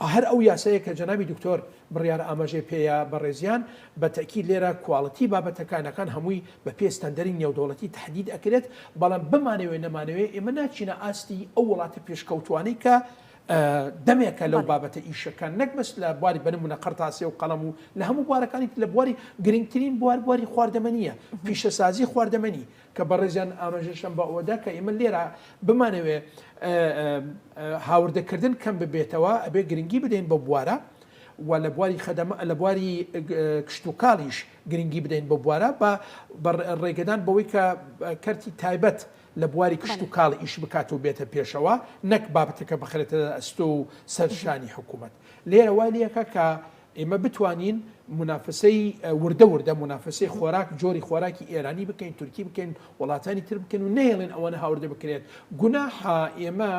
هەر ئەو یاسەیە کە جەنابی دکتۆر بڕیار ئاماژێ پێەیە بەڕێزیان بە تەکید لێرە کوواڵەتی بابەتەکانەکان هەمووی بە پێستەندەری نێودەوڵەتی تهدید ئەکرێت بەڵام بمانەوێ نەمانەوێ ئێمە ناچینە ئاستی ئەو وڵاتە پێشکەوتوانەی کە دەمێکە لەو بابەتە ئیشەکان نەک بەس لە بواری بنمونە قەرتاسێ و قەڵەم و لە هەموو بوارەکانی لە بواری گرنگترین بواری خواردەمەنیە پیشەسازی خواردەمەنی کە بەڕێزیان ئاماژەشەم بە ئەوەدا کە ئێمە لێرە بمانەوێ هاوردەکردن کەم ببێتەوە ئەبێ گرنگی بدەین بە بوارە و لە بواری خەدەمە لە بواری کشت و کاڵیش گرنگی بدەین بە بوارە بە ڕێگەدان بەوەی کە کەرتی تایبەت لە بواری کشت و کاڵ ئیش بکات و بێتە پێشەوە نەک بابەتەکە بخرێتە ئەستۆ و سەرشانی حکوومەت لێرە والیەکە کە ئێمە بتوانین منافسەی وردە منافسەی خۆراک جۆری خۆراکی ئێرانی بکەین تورکی بکەین وڵاتانی تر بکەین و نەیڵێن ئەوەنە هاوردە بکرێت گوناحە ئێمە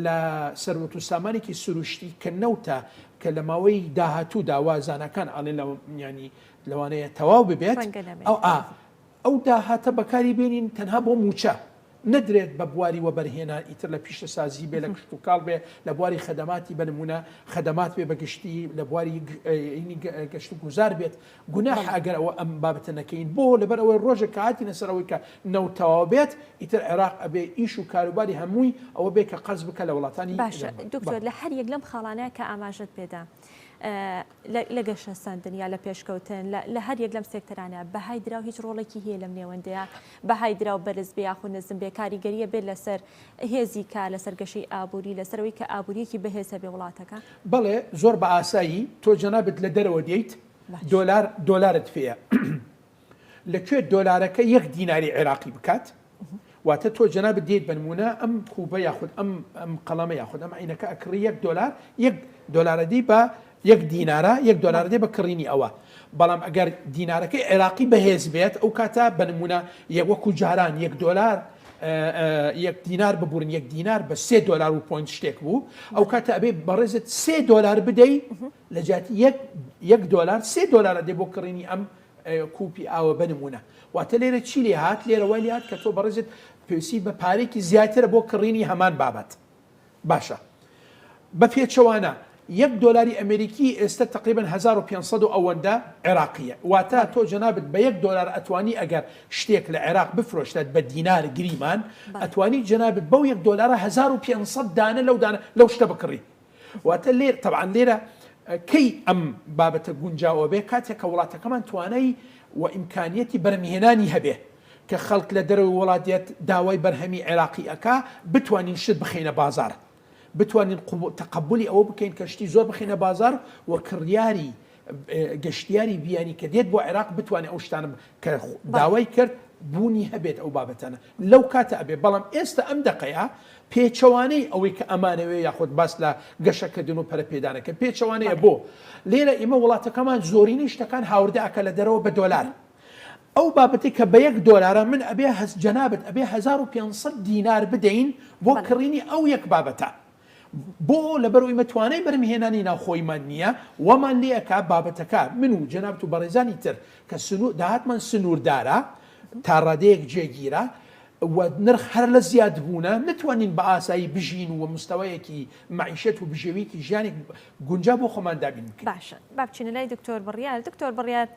لە سەروەت و سامانێکی سروشتی کە نەوتە کە لە ماوەی داهاتوو داوازانەکان ئاڵێن ینی لەوانەیە تەواو ببێت ئەو داهاتە بەکاری بێنین تەنها بۆ موچە ندرێت بە بواری وەبەرهێنان ئیتر لە پیشەسازی بێ لە کشت و کاڵ بێ لە بواری خەدەماتی بنمونە خەدەمات بێ بەگشتی لە بواری گەشت و گوزار بێت گوناح ئەگەر ئەوە ئەم بابەتە نەکەین بۆ لەبەر ئەوەی ڕۆژە کە هاتینە سەرەوەی کە نەوتەواو بێت ئیتر عێراق ئەبێ ئیش و کاروباری هەمووی ئەوە بێ کە قەرز بکە لە وڵاتانی باشە دکتۆر لە هەر یەک لەم خاڵانەیە کە ئاماژت پێدا لە گەشتەسەندن یا لە پێشکەوتن لە هەر یەک لەم سێکتەرانە بەهای دراو هیچ ڕۆڵێکی هەیە لەم نێوەندەیە بەهای دراو بەرز بێ یاخود نزم بێ کاریگەریە بێت لەسەر هێزی کا لەسەر گەشەی ئابووری لەسەرەوەی کە ئابووریەکی بەهێزە بێ وڵاتەکە بەڵێ زۆر بە ئاسایی تۆ جەنابەت لە دەرەوە دێیت دۆلارت فێە لەکوێ دۆلارەکە 1 دیناری عێراقی بکات واتە تۆ جەنابەت دێیت بنمونە ئەم کوبە یاخود ئەم قەڵەمە یاخود ئەم عینەکە ئەکڕی $1 $1 دی بە 1 دینارە 1 دلار دێ بە کڕینی ئەوە بەڵام ئەگەر دینارەکەی عێراقی بەهێز بێت ئەو کاتە بنمونە وەکو جاران 1 دلار 1 دینار ببوورن 1 دینار بە 3 دلار و پوینت شتێک بوو ئەو کاتە ئەبێ بەڕێزت 3 دلار بدەیت لە جاتی 1 دلار 3 دلار دێ بۆ کڕینی ئەم کوپی ئاوە بنمونە واتە لێرە چی لێ هات لێرەوە لێ هات کە تۆ بەڕێزت پێویستی بە پارێکی زیاترە بۆ کڕینی هەمان بابەت باشە بە پێچەوانە 1 دلاری ئەمریکی ئێستا تقریبا 1500 ئەوەندە عێراقیە واتە تۆ جەنابەت بە 1 دلار ئەتوانی ئەگەر شتێک لە عێراق بفرۆشتێت بە دینار گریمان ئەتوانی جەنابەت بەو 1 دلار 1500 دانە لەو شتە بکڕی واتە لێر طبعا لێرە کەی ئەم بابەتە گونجاوە بێ کاتێک کە وڵاتەکەمان توانای و ئیمکانیەتی بەرهەمهێنانی هەبێ کە خەڵک لە دەرەوەی وڵاتیەت داوای بەرهەمی عێراقی ئەکا بتوانین شت بخینە بازار بتوانین تقبلی ئەوە بکەین کە شتی زۆر بخینە بازار و کڕیاری گەشتیاری بیانی کە دێت بۆ عێراق بتوانێت ئەو شتانە کە داوای کرد بوونی هەبێت ئەو بابەتانە لەو کاتە ئەبێ بەڵام ئێستا ئەم دقەیە پێچەوانەی ئەوەی کە ئەمانەوێ یاخود باس لە گەشەکردن و پەرەپێدانەکە پێچەوانەیە بۆ لێرە ئێمە وڵاتەکەمان زۆرینی شتەکان هاوردەکە لە دەرەوە بە دۆلار ئەو بابەتی کە بە 1 دلارە من ئەبێ جەنابەت ئەبێ 1500 دینار بدەین بۆ کڕینی ئەو یەک بابەتە بۆ لەبەرەوەی مەتوانەی بەرهەمهێنانی ناوخۆیمان نییە وەمان لێەکە بابەتەکە من و جەنابەت و بەڕێزانی تر کە داهاتمان سنووردارە تا ڕادەیەک جێگیرە و نرخ هەر لە زیاد بوونە نتوانین بە ئاسایی بژین و مستەوەیەکی معیشەت و بژێویکی ژیانی گونجا بۆ خۆمان دابین بکەین. باشە با بچینە لای دکتۆر بڕیار. دکتۆر بڕیار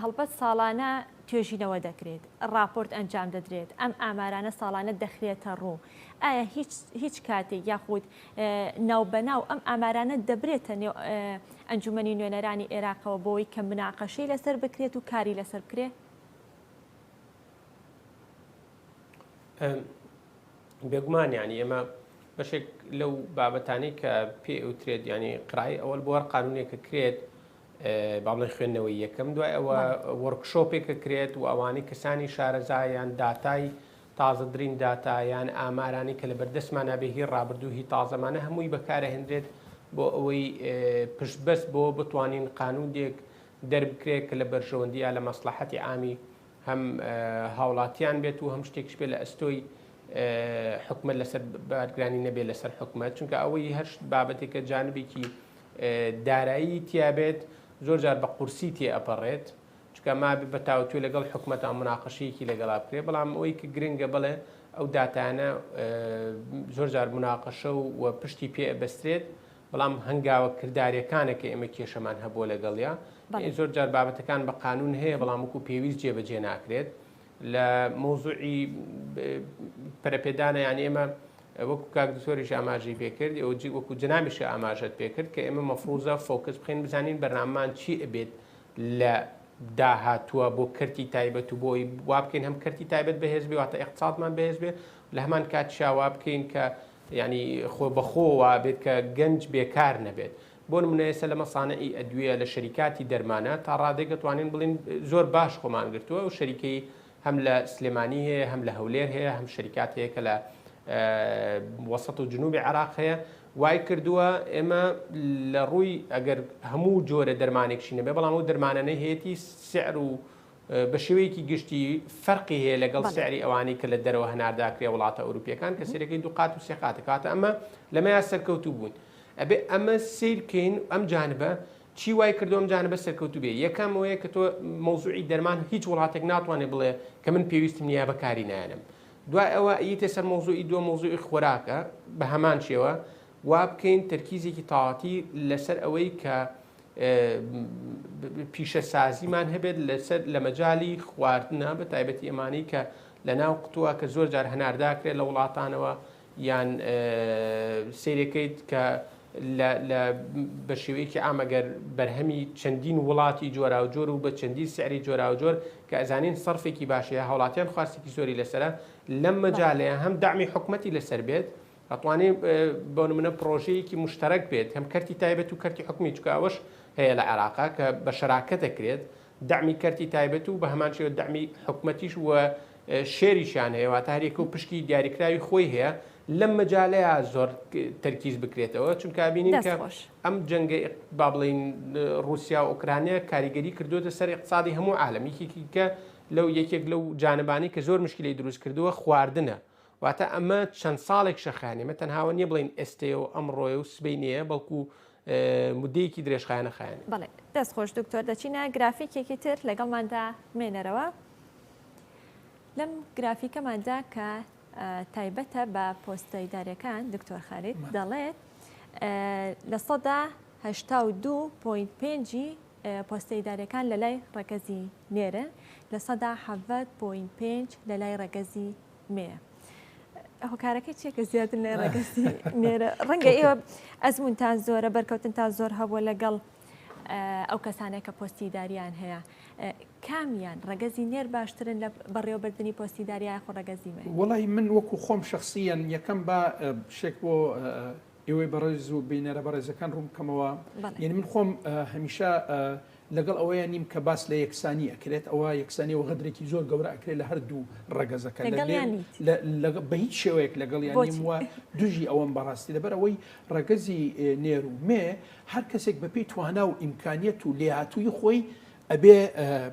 هەڵبەت ساڵانە توێژینەوە دەکرێت راپۆرت ئەنجام دەدرێت ئەم ئامارانە ساڵانە دەخرێتە ڕوو ئایا هیچ کاتێک یاخود ناوبەناو ئەم ئامارانە دەبرێتە نێو ئەنجومەنی نوێنەرانی عێراقەوە بۆی کە مناقەشەی لەسەر بکرێت و کاری لەسەر بکرێت؟ بێگومان ینی ئێمە بەشێک لەو بابەتانی کە پێ ئەوترێت ینی قڕای ئەوەل بۆ هەر قانونێکە کرێت باڵی خوێندنەوەی یەکەم دوای ئەوە وەرکشۆپێکە کرێت و ئەوانی کەسانی شارەزایان داتای تازەدرین داتایان ئامارانی کە لە بەردەستمانە بێ هی ڕابردوو هی تازەمانە هەمووی بەکارەهێنرێت بۆ ئەوەی پشتبەست بۆ بتوانین قانونێک دەربکرێت کە لە بەرژەوەندیە لە مەسلحەتی عامی هەم هاوڵاتیان بێت و هەم شتێکش بێت لە ئەستۆی حکومت لەسەر بارگرانی نەبێت لەسەر حکومت چونکە ئەوەی هەر بابەتێکە جانبێکی دارایی تیابێت زۆر جار بە قورسی تێ ئەپەڕێت چکە ما بە تاوتوێ لەگەڵ حکومەت مناقەشەیەکی لەگەڵا بکرێت بەڵام ئەوەی کە گرنگە بڵێ ئەو داتانە زۆر جار مناقەشە و پشتی پێ ئەبەسترێت بەڵام هەنگاوە کردارەکانە کە ئێمە کێشەمان هەبووە لەگەڵیا زۆر جار بابەتەکان بە قانون هەیە بەڵام وەکو پێویست جێبەجێ ناکرێت لە مۆزوعی پەرەپێدانە یان ئێمە وەکو کاک دکتۆریش ئاماژەی پێکرد وەکو جنابیش ئاماژەت پێکرد کە ئێمە مەفروزە فۆکس بخین بزانین بەرنامەمان چی ئەبێت لە داهاتووە بۆ کەرتی تایبەت و بۆی وا بکەین هەم کەرتی تایبەت بەهێز بێ واتە اقتصادمان بەهێز بێ لە هەمان کاتیشا وا بکەین کە ینی خۆ بەخۆوە بێت کە گەنج بێکار نەبێت بۆ نمونە ئێستا لە مەسانەئی ئەدویە لە شەریکاتی دەرمانە تا ڕادێک دەتوانین بڵین زۆر باش خۆمان گرتووە و شەریکەی هەم لە سلێمانی هەیە هەم لە هەولێر هەیە هەم شەریکات هەیە کە لە وەسەط و جنوبی عێراق هەیە وای کردووە ئێمە لە ڕووی ئەگەر هەموو جۆرە دەرمانێکشی نەبێ بەڵام و دەرمانانەی هەیەی سعر و بە شێوەیەکی گشتی فەرقی هەیە لەگەڵ سعری ئەوانی کە لە دەرەوە هەنارداکرێ وڵاتە ئەوروپیەکان کە سێرەکەی دوو قات و سێ قاتە کاتە ئەمە لەمەیە سەرکەوتوو بوون ئەبێ ئەمە سیرکەین ئەم جانبە چی وای کردو ئەم جانبە سەرکەوتوو بێ یەکەم ئەوەیە کە تۆ مەوزوعی دەرمان هیچ وڵاتێک ناتوانێت بڵێ کە من پێویستم نییە بەکاری نایەنم دوای ئەوە ئیتە سەر مەوزوعی دووە مەوزوعی خۆراکە بە هەمان شێوە وا بکەین تەرکیزێکی تاواتی لەسەر ئەوەی کە پیشە سازیمان هەبێت لەسەر لە مەجای خواردنە بە تایبەتی ئەمانی کە لە ناو قوتووە کە زۆر جار هەنارداکرێت لە وڵاتانەوە یان سیرەکەیت کە بە شێوەیەکی ئامەگەر بەرهەمی چەندین وڵاتی جۆرا و جۆر و بە چەندین سعری جۆرا و جۆر کە ئەزانین سەرفێکی باشەیە هاوڵاتیان خواستێکی زۆری لەسرە لەم مەجالەیە هەم دامی حکومەتی لەسەر بێت ئەتوانێت بۆ نمونە پرۆژەیەکی مشتەرەک بێت هەم کەرتی تایبەت و کەرتی حکومی چکە ئەوەش هەیە لە عێراقا کە بە شەراکەت دەکرێت دامی کەرتی تایبەت و بە هەمان شێوە دامی حکومەتیش و شێریشان هەیە واتە هەرێکە و پشکی دیاریکراوی خۆی هەیە لەم مەجالەیە زۆر تەرکیز بکرێتەوە چونکە بینین کە ئەم جەنگە با بڵین رووسیا و ئۆکرانیا کاریگەری کردوتە سەر اقتصادی هەموو عالەمیکی کە لەو یەکێک لەو جانبانی کە زۆر مشکلی دروست کردووە خواردنە واتە ئەمە چەند ساڵێک شەخانێمە تەنهاوە نییە بڵین ئێستێ و ئەمڕۆیە و سبەی نییە بەڵکو مدەیەکی درێژخایەنە خایەنە. بەڵێ دەست خۆش دکتۆر دەچینە گرافیکێکی تر لەگەڵماندا مێنەرەوە لەم گرافیکەماندا کە تایبەتە بە پۆستەیداریەکان دکتۆر خالید دەڵێت لە 82.5 پۆستەیداریەکان لە لای ڕەگەزی نێرە لە 70.5 لە لای ڕەگەزی مێ. هۆکارەکەی چێکە زیاتر لە ڕەگەزی نێرە ڕەنگە ئێوە ئەزمونتان زۆرە بەرکەوتنتان زۆر هەبووە لەگەڵ ئەو کەسانێک کە پۆستیداریان هەیە کامیان ڕەگەزی نێر باشترن لە بەڕێوەبردننی پۆستیداریای خۆ ڕەگەزی مێ. وڵی من وەکو خۆم شخصیان یەکەم بە شێک بۆ ئێوەی بەڕێز و بینەرە بەڕێزەکان ڕوون بکەمەوە یعنی من خۆم هەمیشە لەگەڵ ئەوەیە نیم کە باس لە یەکسانی ئەکرێت ئەوە یەکسانی و غەدرێکی زۆر گەورە ئەکرێت لە هەردوو ڕەگەزەکە بە هیچ شێوەیەک لەگەڵ یانیم وە دوژی ئەوەم بەڕاستی لەبەر ئەوەی ڕەگەزی نێر و مێ هەر کەسێک بەپێی توانا و ئیمکانیەت و لێهاتووی خۆی ئەبێ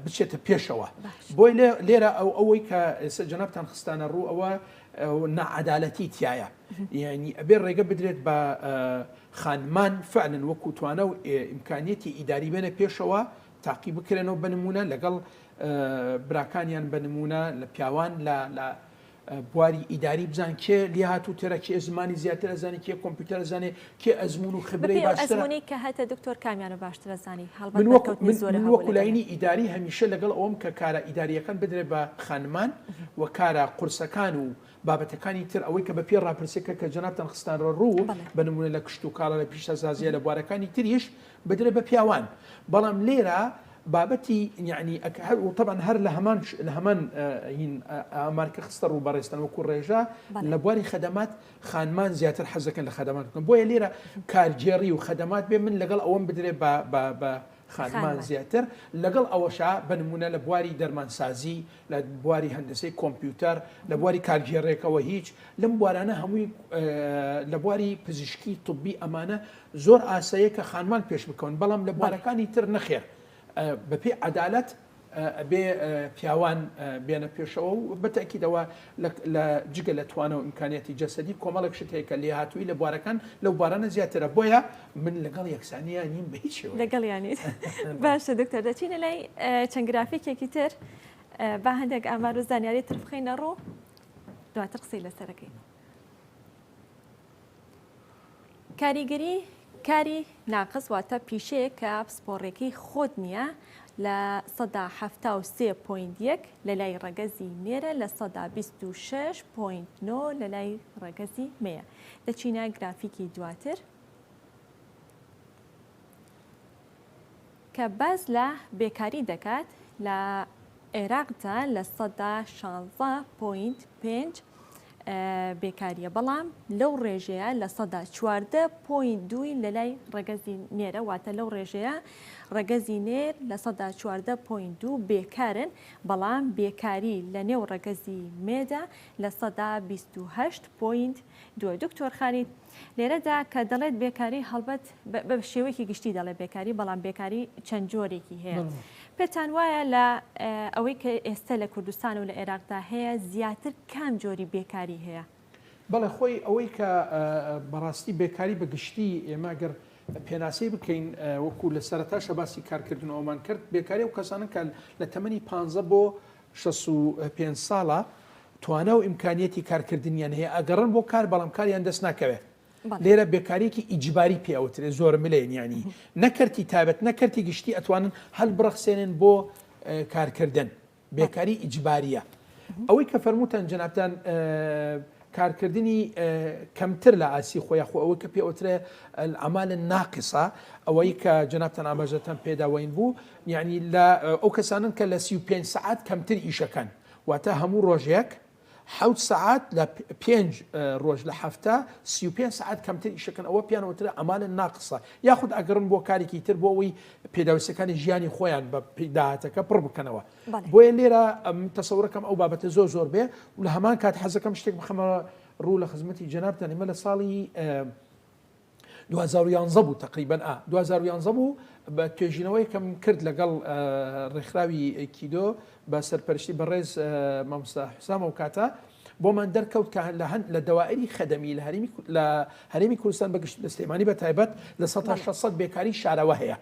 بچێتە پێشەوە بۆی لێرە ئەوەی کە ئێستا جەنابتان خستانە ڕوو ئەوە نەعەدالەتی تایە یعنی ئەبێ ڕێگە بدرێت بە خانمان فعلن وەکو توانە و ئیمکانیەتی ئیداری بێنە پێشەوە تاقی بکرێنەوە بنمونە لەگەڵ براکانیان بنمونە لە پیاوان لە بواری ئیداری بزان کێ لێ هاتوو تێرە کێ زمانی زیاتر ئەزانێت کێ کۆمپیوتەر ئەزانێت کێ ئەزمون و خبرەی باشترە کە هەتە دکتۆر کامیانە باشتر ئەزانی من وەکو لاینی ئیداری هەمیشە لەگەڵ ئەوم کە کارە ئیداریەکان بدرێت بە خانمان و کارە قورسەکان و بابەتەکانی تر ئەوەی کە بە پێ ڕاپرسێکە کە جەنابتان خستانڕە ڕوو بنمونە لە کشت و کاڵە لە پیشەسازیە لە بوارەکانی تریش بدرێت بە پیاوان بەڵام لێرە بابەتی یعنی طبعا هەر لە هەمان ئامارکە خستە ڕوو بەڕێستان وەکو ڕێژە لە بواری خەدەمات خانمان زیاتر حەزەکەن لە خەدەمات بکەن بۆیە لێرە کارگێڕی و خەدەمات بێ من لەگەڵ ئەوەم بدرێت بە خانمان زیاتر لەگەڵ ئەوەشا بنمونە لە بواری دەرمانسازی لە بواری هەندسەی کۆمپیوتەر لە بواری کارگێڕێکەوە هیچ لەم بوارانە هەمووی لە بواری پزیشکی طبی ئەمانە زۆر ئاساییە کە خانمان پێش بکەون بەڵام لە بوارەکانی تر نەخێر بەپێی عەدالەت بێ پیاوان بێنە پێشەوە و بەتەکیدەوە لە جگە لە توانە و ئیمکانیەتی جەسەدی کۆمەڵێک شت هەیە کە لێ هاتووی لە بوارەکان لەو بارانە زیاترە بۆیە من لەگەڵ یەکسانیە نیم بە هیچ شێوە لەگەڵ یانیت باشە دکتۆر دەچینە لای چەند گرافیکێکی تر با هەندێک ئامار و زانیاری تر بخەینە ڕوو دواتر قسەی لەسەرەکەی کاریگەری کاری ناقص واتە پیشەیە کە پسپۆڕێکی خۆت نییە لە 173.1 لە لای ڕەگەزی نێرە لە 126.9 لە لای ڕەگەزی مەیە دەچینە گرافیکی دواتر کە باز لە بێکاری دەکات لە عێراقدا لە 116.5 بێکاریە بەڵام لەو ڕێژەیە لە 14.2 لە لای ڕەگەزی نێرە واتە لەو ڕێژەیە ڕەگەزی نێر لە 14.2 بێکارن بەڵام بێکاری لە نێو ڕەگەزی مێدا لە 128.2 دکتۆر خالید لێرەدا کە دەڵێت بێکاری هەڵبەت بە شێوەیەکی گشتی دەڵێت بێکاری بەڵام بێکاری چەند جۆرێکی هەیە پێتان وایە لە ئەوەی کە ئێستا لە کوردستان و لە عێراقدا هەیە زیاتر کام جۆری بێکاری هەیە بەڵێ خۆی ئەوەی کە بەڕاستی بێکاری بە گشتی ئێمە گەر پێناسی بکەین وەکو لە سەرەتاشە باسی کارکردنەوەمان کرد بێکاری و کەسانە کە لە تەمەنی 15 بۆ 65 ساڵە توانە و ئیمکانیەتی کارکردنیان هەیە ئەگەڕن بۆ کار بەڵام کاریان دەست ناکەوێت لێرە بێکارێکی ئیجباری پێوترێ زۆر ملێن ینی نەکردی تابەت نەکردی گشتی ئەتوانن هەل بڕەخسێنن بۆ کارکردن بێکاری ئیجباریە ئەوەی کە فەرموتان جەنابتان کارکردنی کەمتر لە ئاسی خۆیان خۆ ئەوەی کە پێوترێ ئەعمال ناقصە ئەوەی کە جەنابتان ئاماژەتان پێداوەین بوو یعنی لە ئەو کەسانن کە لە 35 سعات کەمتر ئیشەکەن واتە هەموو ڕۆژێک 7 ساعات لە 5 ڕۆژ لە هەفتە 35 ساعت کەمتر ئیشەکەن ئەوە پیانەوەترە ئەمانە ناقصە یاخود ئەگەڕن بۆ کارێکی تر بۆ ئەوەی پێداویستەکانی ژیانی خۆیان بە پێداهاتەکە پڕ بکەنەوە بۆیە لێرە تەسەورەکەم ئەو بابەتە زۆر بێ و لە هەمان کات حەزەکەم شتێک بخەمەوە ڕوو لە خزمەتی جەنابتان ئێمە لە ساڵی 2011 بوو تقریبا 2011 بوو بە توێژینەوەی کەم کرد لەگەڵ ڕێکخراوی کیدۆ بە سەرپەرشتی بەڕێز مامۆستا حوسام و کاتە بۆمان دەرکەوت کە لە دەوائری خەدەمی لە هەرێمی کوردستان بەگشت لە سلێمانی بە تایبەت لە 600 بێکاری شارەوە هەیە.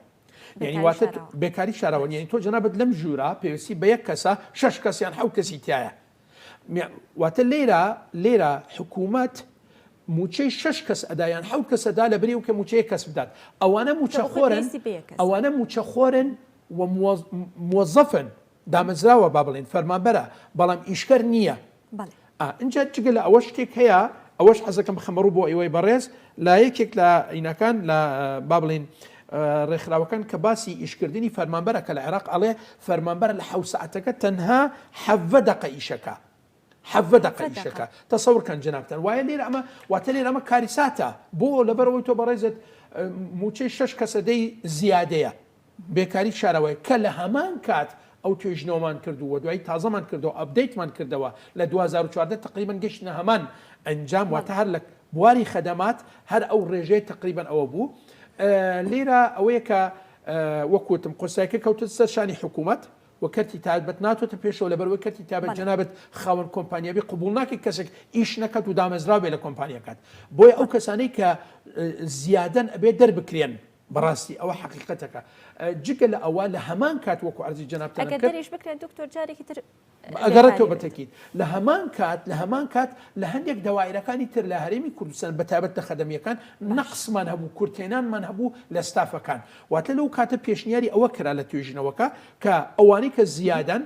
یعنی واتە بێکاری شارەوە، یعنی تۆ جەنابەت لەم ژوورە پێویستی بە یەک کەسە 6 کەسیان 7 کەسی تایە. واتە لێرە حکوومەت موچەی 6 کەس ئەدایان 7 کەس ئەدا لە بری و کە موچەیە کەس بدات. ئەوانە موچەخۆرن و موظفن دامەزراوە با بڵێن فەرمانبەرە بەڵام ئیشکەر نییە. اینجا جگە لە ئەوە شتێک هەیە، ئەوەش حەزەکەم خەمەڕوو بۆ ئەوەی بەڕێز لا یەکێک لە عینەکان لە با بڵێن ڕێکخراوەکان کە باسی ئیشکردنی فەرمانبەرە کە لە عێراق ئەڵێ فەرمانبەر لە 7 ساعتەکە تەنها 7 دقە ئیشەکە. 7 دقە ئیشەکە تەسەورکەن جەنابتان وایە لێرە ئەمە واتە لێرە ئەمە کاریساتە بۆ لەبەرەوەی تۆ بەڕێزت موچەی 6 کەسەدەی زیادەیە بێکاری شارەوەی کە لە هەمان کات ئەو توێژنەوەمان کردووە دوای تازەمان کردەوە ئەپدەیتمان کردەوە لە 2014 تقریبا گەشتنە هەمان ئەنجام واتە هەر لە بواری خەدەمات هەر ئەو ڕێژەیە تقریبا ئەوە بوو. لێرە ئەوەیە کە وەکوتم قۆسایەکە کەوتە سەر شانی حکوومەت و کەرتی تایبەت ناتوێتە پێشەوە لەبەرەوەی کەرتی تایبەت جەنابەت خاوەن کۆمپانیابی قبول ناکەی کەسێک ئیش نەکات و دامەزرا بێ لە کۆمپانیەکەات بۆیە ئەو کەسانەی کە زیادەن ئەبێ دەربکرێن بەڕاستی ئەوە حقیقەتەکە جگە لە ئەوە لە هەمان کات وەکو عەرزی جەنابتان کرد ئەگەر دەریش بکرێن دکتۆر جارێکی تر ئەگەڕێتەوە بەتەکید لە هەمان کات لە هەندێک دەوایرەکانی تر لە هەرێمی کوردستان بەتابەت لە خەدەمیەکان نەقسمان هەبوو کورتێنانمان هەبوو لە ستافەکان واتە لەو کاتە پێشنیاری ئەوە کرا لە توێژینەوەکە کە ئەوانەی کە زیادەن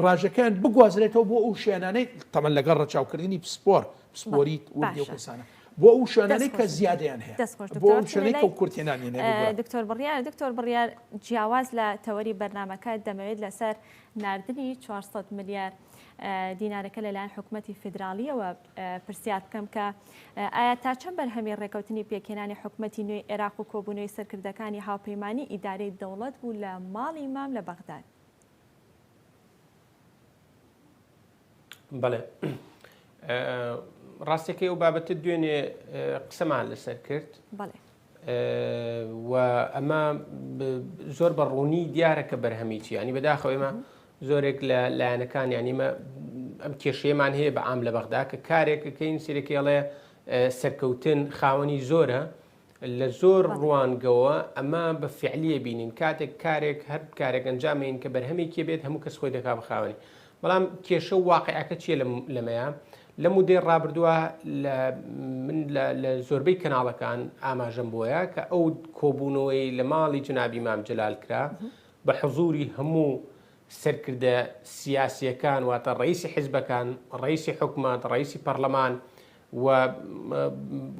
ڕاژەکەیان بگوازرێتەوە بۆ ئەو شوێنانەی تەمەن لەگەڵ ڕەچاوکردنی پسپۆری وردی و کەسانە بۆ ئەو شوێنانەی کە زیادیان هەیە بۆ ئەو شوێنەی کە کورتێنانیان هەیە. دکتۆر بڕیار جیاواز لە تەوەری بەرنامەکە دەمەوێت لەسەر ناردنی 400 ملیار دینارەکە لەلایەن حکوومەتی فیدراالیەوە پرسیار بکەم کە ئایا تا چەند بەرهەمی ڕێکەوتنی پێکێنانی حکوومەتی نوێی عێراق و کۆبوونەوەی سەرکردەکانی هاوپەیمانی ئیدارەی دەوڵەت بوو لە ماڵی مام لە بەغداد؟ بەڵێ ڕاستێکی ئەو بابەتە دوێنێ قسەمان لەسەر کرد و ئەمە زۆر بەڕوونی دیارە کە بەرهەمی چی ینی بەداخەوە ئێمە زۆرێک لە لایەنەکان یانیمە ئەم کێشەیەمان هەیە بە عام لە بەغدا کە کارێکەکەین سێرێکیڵێ سەرکەوتن خاوەنی زۆرە لە زۆر ڕوانگەوە ئەمە بە فعلیە بینین کاتێک کارێک هەر کارێک ئەنجامین کە بەرهەمێکی بێت هەموو کەس خۆی دەکا بخاوەنی بەڵام کێشە و واقعەکە چیە لەمەیە لە مودێ ڕابردووە من لە زۆربەی کەناڵەکان ئاماژەم بۆیە کە ئەو کۆبوونەوەی لە ماڵی جنابی مام جەلال کرا بە حزوری هەموو سەرکردە سیاسیەکان واتە ڕئیسی حیزبەکان ڕئیسی حکومەت ڕئیسی پەرلەمان و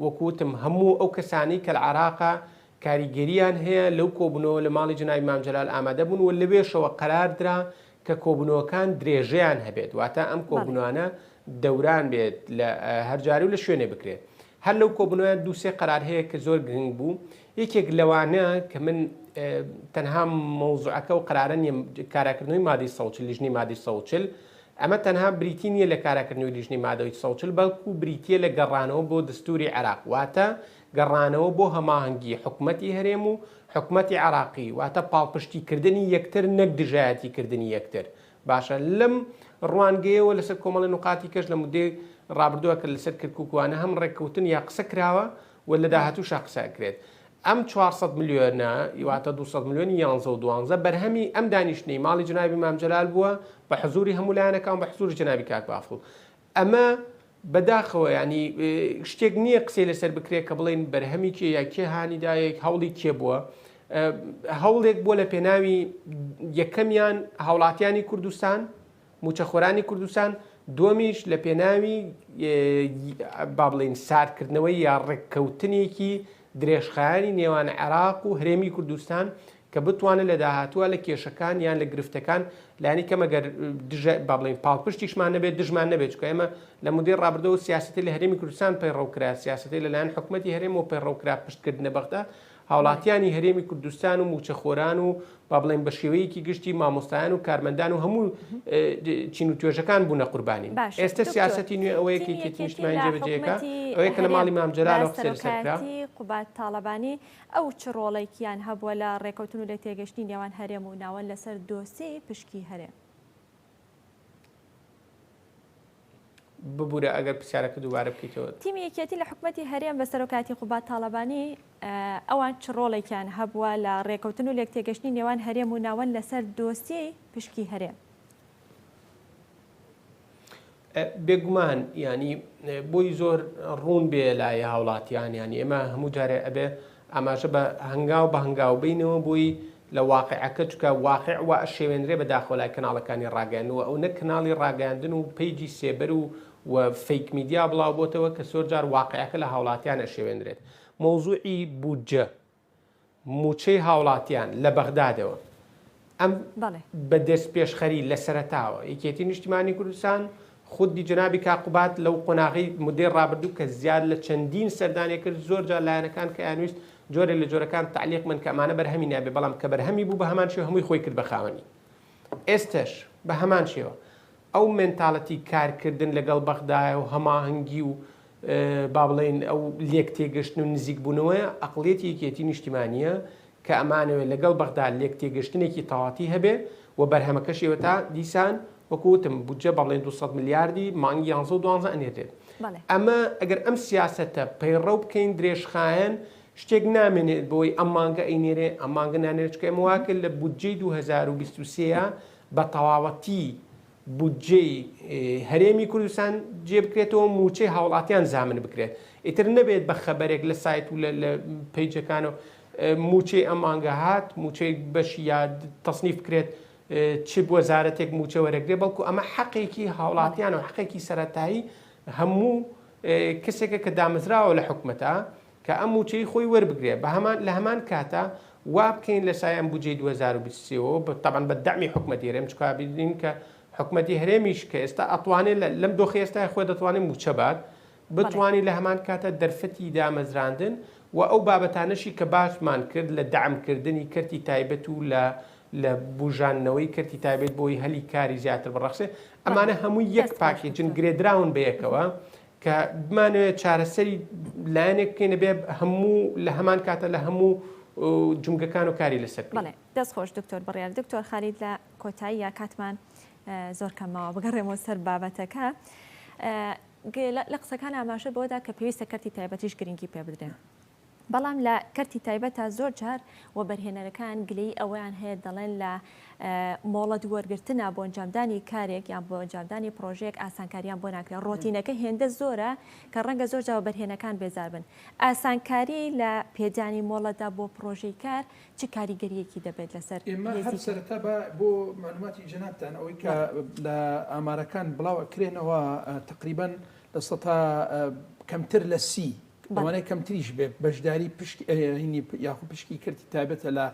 وەکوتم هەموو ئەو کەسانی کە لە عێراقا کاریگەریان هەیە لەو کۆبوونەوە لە ماڵی جنابی مام جەلال ئامادە بوون و لەوێشەوە قەرار درا کە کۆبوونەوەکان درێژەیان هەبێت واتە ئەم کۆبوونەوانە دەوران بێت لە هەرجاری و لە شوێنێ بکرێت هەر لەو کۆبوونەوە دووسێ قەرار هەیە کە زۆر گرنگ بوو یەکێک لەوانە کە من تەنها مەوزوعەکە و قەرارە نیە کاراکردنەوەی مادەی 140 لیژنەی مادەی 140 ئەمە تەنها بریتی نیە لە کاراکردنەوەی لیژنەی مادەی 140 بەڵکو بریتیە لە گەڕانەوە بۆ دەستوری عێراق واتە گەڕانەوە بۆ هەماهەنگی حکوومەتی هەرێم و حکوومەتی عێراقی واتە پاڵپشتیکردنی یەکتر نەک دژایەتیکردنی یەکتر باشە لەم ڕوانگەیەوە لەسەر کۆمەڵی نقاتی کەش لە مودەی ڕابردووە کە لەسەر کردکووانە هەم ڕێککەوتن یا قسە کراوە و لە داهاتووشا قسە کرێت ئەم 400 ملیۆنە یواتە 200 ملیۆنی 11 بەرهەمی ئەم دانیشتنەی ماڵی جنابی مام جەلال بووە بە حزوری هەموو لایەنەکان بە حزوری جنابی کاک بافڵ ئەمە بەداخەوە ینی شتێک نییە قسەی لەسەر بکرێت کە بڵێن بەرهەمی کێ یا کێ هانیدایەک هەوڵی کێ بووە هەوڵێک بۆ لە پێناوی یەکەمیان هاوڵاتیانی کوردستان موچەخۆرانی کوردستان دومیش لە پێناوی با بڵێن ساردکردنەوەی یا ڕێککەوتنێکی درێژخایانی نێوان عێراق و هەرێمی کوردستان کە بتوانێت لە داهاتووە لە کێشەکان یان لە گرفتەکان لانی کە مەگەر با بڵێن پاڵپشتیشمان نەبێت دژمان نەبێت چکە ئێمە لە مودەی ڕابردەوە سیاسەتی لە هەرێمی کوردستان پەیڕەوکرا سیاسەتی لەلایەن حکوومەتی هەرێم و پەیڕەوکرا پشتکردنە بەغدا هاوڵاتیانی هەرێمی کوردستان و موچەخۆران و با بڵێن بە شێوەیەکی گشتی مامۆستایان و کارمەندان و هەموو چین و توێژەکان بوونە قوربانی. ئێستا سیاسەتی نوێ ئەوەیەکی کێتی نیشتیمانی جێبەجێەکە ئەوەیە کە لە ماڵی مام جەلال سەرکرا قوبات تاڵەبانی ئەو چ ڕۆڵێکیان هەبووە لە ڕێکەوتن و لە تێگەشتنی نێوان هەرێم و ناوەن لەسەر دۆسیی پشکی هەرێم. ببوورە ئەگەر پرسیارەکە دووبارە بکەیتەوە. تیمی یەکێتی لە حکوومەتی هەرێم بە سەرۆکاتی قوبات تاڵەبانی ئەوان چ ڕۆڵێکیان هەبووە لە ڕێکەوتن و لێک تێگەشتنی نێوان هەرێم و ناوەن لەسەر دۆسیی پشکی هەرێم. بێگومان ینی بۆی زۆر ڕوون بێ لای هاوڵاتیان ینی ئێمە هەموو جارێ ئەبێ ئاماژە بە هەنگاو بە هەنگاو بینەوە بووی لە واقعەکە چکە واقع وا شێوێنرێ بە داخۆلای کەناڵەکانی ڕاگەاندنەوە ئەو نەک کەناڵی ڕاگەاندن و پیجی سێبەر و فەیک میدیا بڵاو بۆتەوە کە زۆر جار واقعەکە لە هاوڵاتیان ئەشێوێنرێت. مۆزوعی بودجە موچەی هاوڵاتیان لە بەغدادەوە ئەم بەدەست پێشخەری لە سەرەتاوە یەکێتی نیشتیمانی کوردستان خودی جنابی کاقوبات لەو قۆناغی مدەی ڕابردوو کە زیاد لە چەندین سەردانێ کرد زۆر جار لایەنەکان کە یانویست جۆرە لە جۆرەکان تعلیق من کە ئەمانە بەرهەمی نابێ بەڵام کە بەرهەمی بوو بە هەمان شێوە هەمووی خۆی کرد بە خاوەنی. ئێستش بە هەمان شێوە ئەو مێنتاڵەتی کارکردن لەگەڵ بەغدایە و هەماهەنگی و با بڵێن ئەو لێک تێگەشتن و نزیک بوونەوەی ئەقڵێتی یەکێتی نیشتیمانیە کە ئەمانەوێت لەگەڵ بەغدا لێک تێگەشتنێکی تەواتی هەبێ و بەرهەمەکەشیەوە تا دیسان وەکوتم بودجە بە بڵێن 200 میلیاردی مانگی 11 ئەنێرێت. ئەمە ئەگەر ئەم سیاسەتە پەیڕەو بکەین درێژخایەن شتێک نامێنێت بۆی ئەم مانگە ئەینێرێ ئەم مانگە نانێت چکە ئەمە واکرد لە بودجەی 2023 بە تەواوەتی بودجەی هەرێمی کوردستان جێ بکرێتەوە موچەی هاوڵاتیان زامن بکرێت. ئیتر نەبێت بە خەبەرێک لە سایت و لە پیجەکانەوە موچەی ئەم مانگە هات موچەی بەشی یا تەصنیف بکرێت چ وەزارەتێک موچە وەرەگرێ بەڵکو ئەمە حەقێکی هاوڵاتیان و حەقێکی سەرەتایی هەموو کەسێکە کە دامەزراوە لە حکومەتە کە ئەم موچەی خۆی وەربگرێ لە هەمان کاتە وا بکەین لە سایەن بودجەی 2023 طبعاً بە دەعمی حکومەتی هەرێم چکە ببینین کە حکومەتی هەرێمیش کە ئێستا ئەتوانێت لەم دۆخی ئێستا خۆی دەتوانێت موچە بات بتوانانی لە هەمان کاتە دەرفەتی دامەزراندن و ئەو بابەتانەشی کە باشمان کرد لە دەعمکردنی کەرتی تایبەت و لە بژانەوەی کەرتی تایبێت بۆی هەلی کاری زیاتر بڕەخسێ ئەمانە هەمووی یەک پاکێجن گرێدراون بەیەکەوە کە بمانوێت چارەسەری لایەنێک بکەینە بێ هەموو لە هەمان کاتە لە هەموو جونگەکان و کاری لەسەر بڵێ دەست خۆش دکتۆر بڕیار دکتۆر خالید لە کۆتاییە کاتمان زۆر کەمەوە بگەڕێمەوە سەر بابەتەکە لە قسەکان ئاماژە بۆدا کە پێویستە کەرتی تایبەتیش گرنگی پێ بدرێن. بەڵام لە کەرتی تایبەتە زۆر جار و بەرهێنەرەکان گلەی ئەویان هەیە دەڵێن لە مۆڵە دووەرگرتنە بۆ ئەنجامدانی کارێک یان بۆ ئەنجامدانی پرۆژێک ئاسانکاریان بۆ ناکرێت. ڕۆتینەکە هێندە زۆرە کە ڕەنگە زۆر جاوە بەرهێنەکان بێزار بن. ئاسانکاری لە پێدانی مۆڵەدا بۆ پرۆژەی کار چ کاریگەریەکی دەبێت لەسەر ئێمە هەر سەرەتا بۆ معلوماتی جەنابتان ئەوەی کە لە ئامارەکان بڵاو ئەکرێنەوە تقریباً لە سەتا کەمتر لە 30 ئەوانەی کەمتریش بێ بەشداری یاخو پشکی کردی تایبەتە لە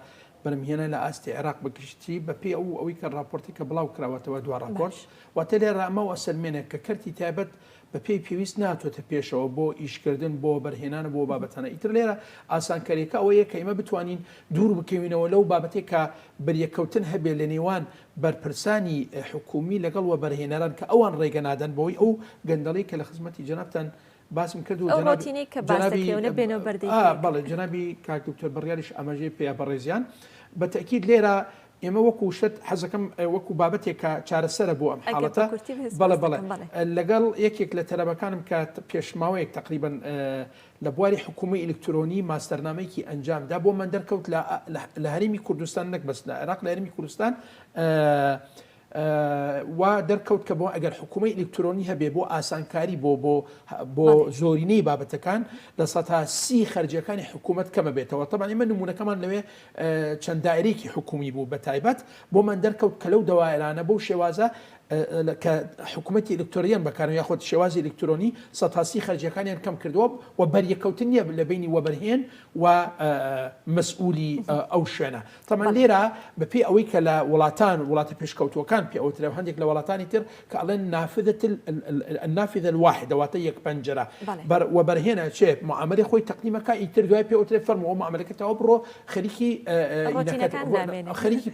بەرهەمهێنە لە ئاستی عێراق بەگشتی بەپێ ئەوەی کە راپۆرتی کە بڵاو کراوەتەوە دوا راپۆرت واتە لێرە ئەمەوە ئەسەلمێنێک کە کەرتی تایبەت بەپێی پێویست ناتوێتە پێشەوە بۆ ئیشکردن بۆ بەرهێنان بۆ بابەتانە. ئیتر لێرە ئاسانکاریەکە ئەوەیە کە ئێمە بتوانین دوور بکەوینەوە لەو بابەتێک کە بەریەکەوتن هەبێ لە نێوان بەرپرسانی حکومی لەگەڵ وە بەرهێنەران کە ئەوان ڕێگەنادەن بەوەی ئەو گەندەڵی کە لە خزمەتی جەنابتان باسم کرد و بەڵێ جەنابی کاک دکتۆر بڕیاریش ئاماژەی پێیا بەڕێزیان بە تەکید لێرە ئێمە وەکو شت حەزەکەم وەکو بابەتێک کە چارەسەرە بۆ ئەم حاڵەتە بەڵێ لەگەڵ یەکێک لە تەرەبەکانم کە پێشماوەیەک تقریبا لە بواری حکوومی ئلکترۆنی ماستەرنامەیەکی ئەنجامدا بۆ من دەرکەوت لە هەرێمی کوردستان نەک بەس لە عێراق لە هەرێمی کوردستان و دەرکەوت کە بۆ ئەگەر حکوومەی ئلکترۆنی هەبێ بۆ ئاسانکاری بۆ زۆرینەی بابەتەکان لە 130 خەرجیەکانی حکوومەت کەمە بێتەوە. طبعاً ئێمە نمونونەکەمان لەوێ چەند دایرێکی حکومی بوو بە تایبەت بۆ من دەرکەوت کە لەو دەوایرانە بەو شێوازە کە حکوومەتی ئلکتۆریان بەکارن یاخۆت شێوازی ئلکترۆنی 130 خەرجیەکانیان کەم کردووە و بەریەکەوتن نیە لە بینی وەبەرهێن و مەسئولی ئەو شوێنە. تەمان لێرە بەپێی ئەوەی کە لە وڵاتە پێشکەوتوەکان پێ ئەوترێ هەندێک لە وڵاتانی تر کە ئەڵێن النافذة الواحدة واتە یەک پەنجەرە وبەرهێنە چێ معاملەی خۆی تەقدیمەکە ئیتر دوای پێ ئەوترێ فەرمەوە معاملەکەتەوە بڕۆ خەریکی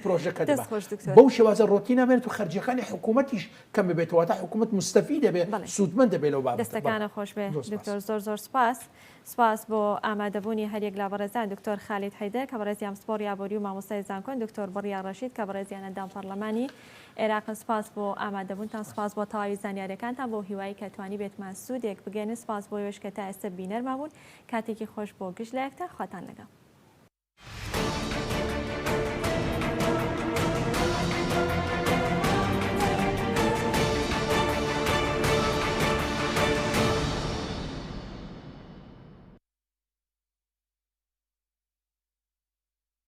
پرۆژەکە دەبێت بەو شێوازە ڕۆتینە بێت و خەرجیەکانی حکوومەتیش کەم بێت واتە حکوومەت مستەفید دەبێت سوودمەند دەبێت لەو بابەتە. دەستەکانە خۆش بێ دکتۆر زۆر سپاس بۆ ئامادەبوونی هەریەک لە بەڕێزان دکتۆر خالید حەیدەر کە بەڕێزیان سپۆر یابووری و مامۆستای زانکۆن دکتۆر بڕیا ڕەشید کە بەڕێزیان ئەندام پەرلەمانی عێراق سپاس بۆ ئامادەبوونتان سپاس بۆ تەواوی زانیاریەکانتان بۆ هیوایی کە توانی بێتمان سوودێک بگەێنن سپاس بۆ ئێوەش کە تا ئێستا بینەرمان بوون کاتێکی خۆش بۆ گشت لایەکتان خواتان لەگەڵ.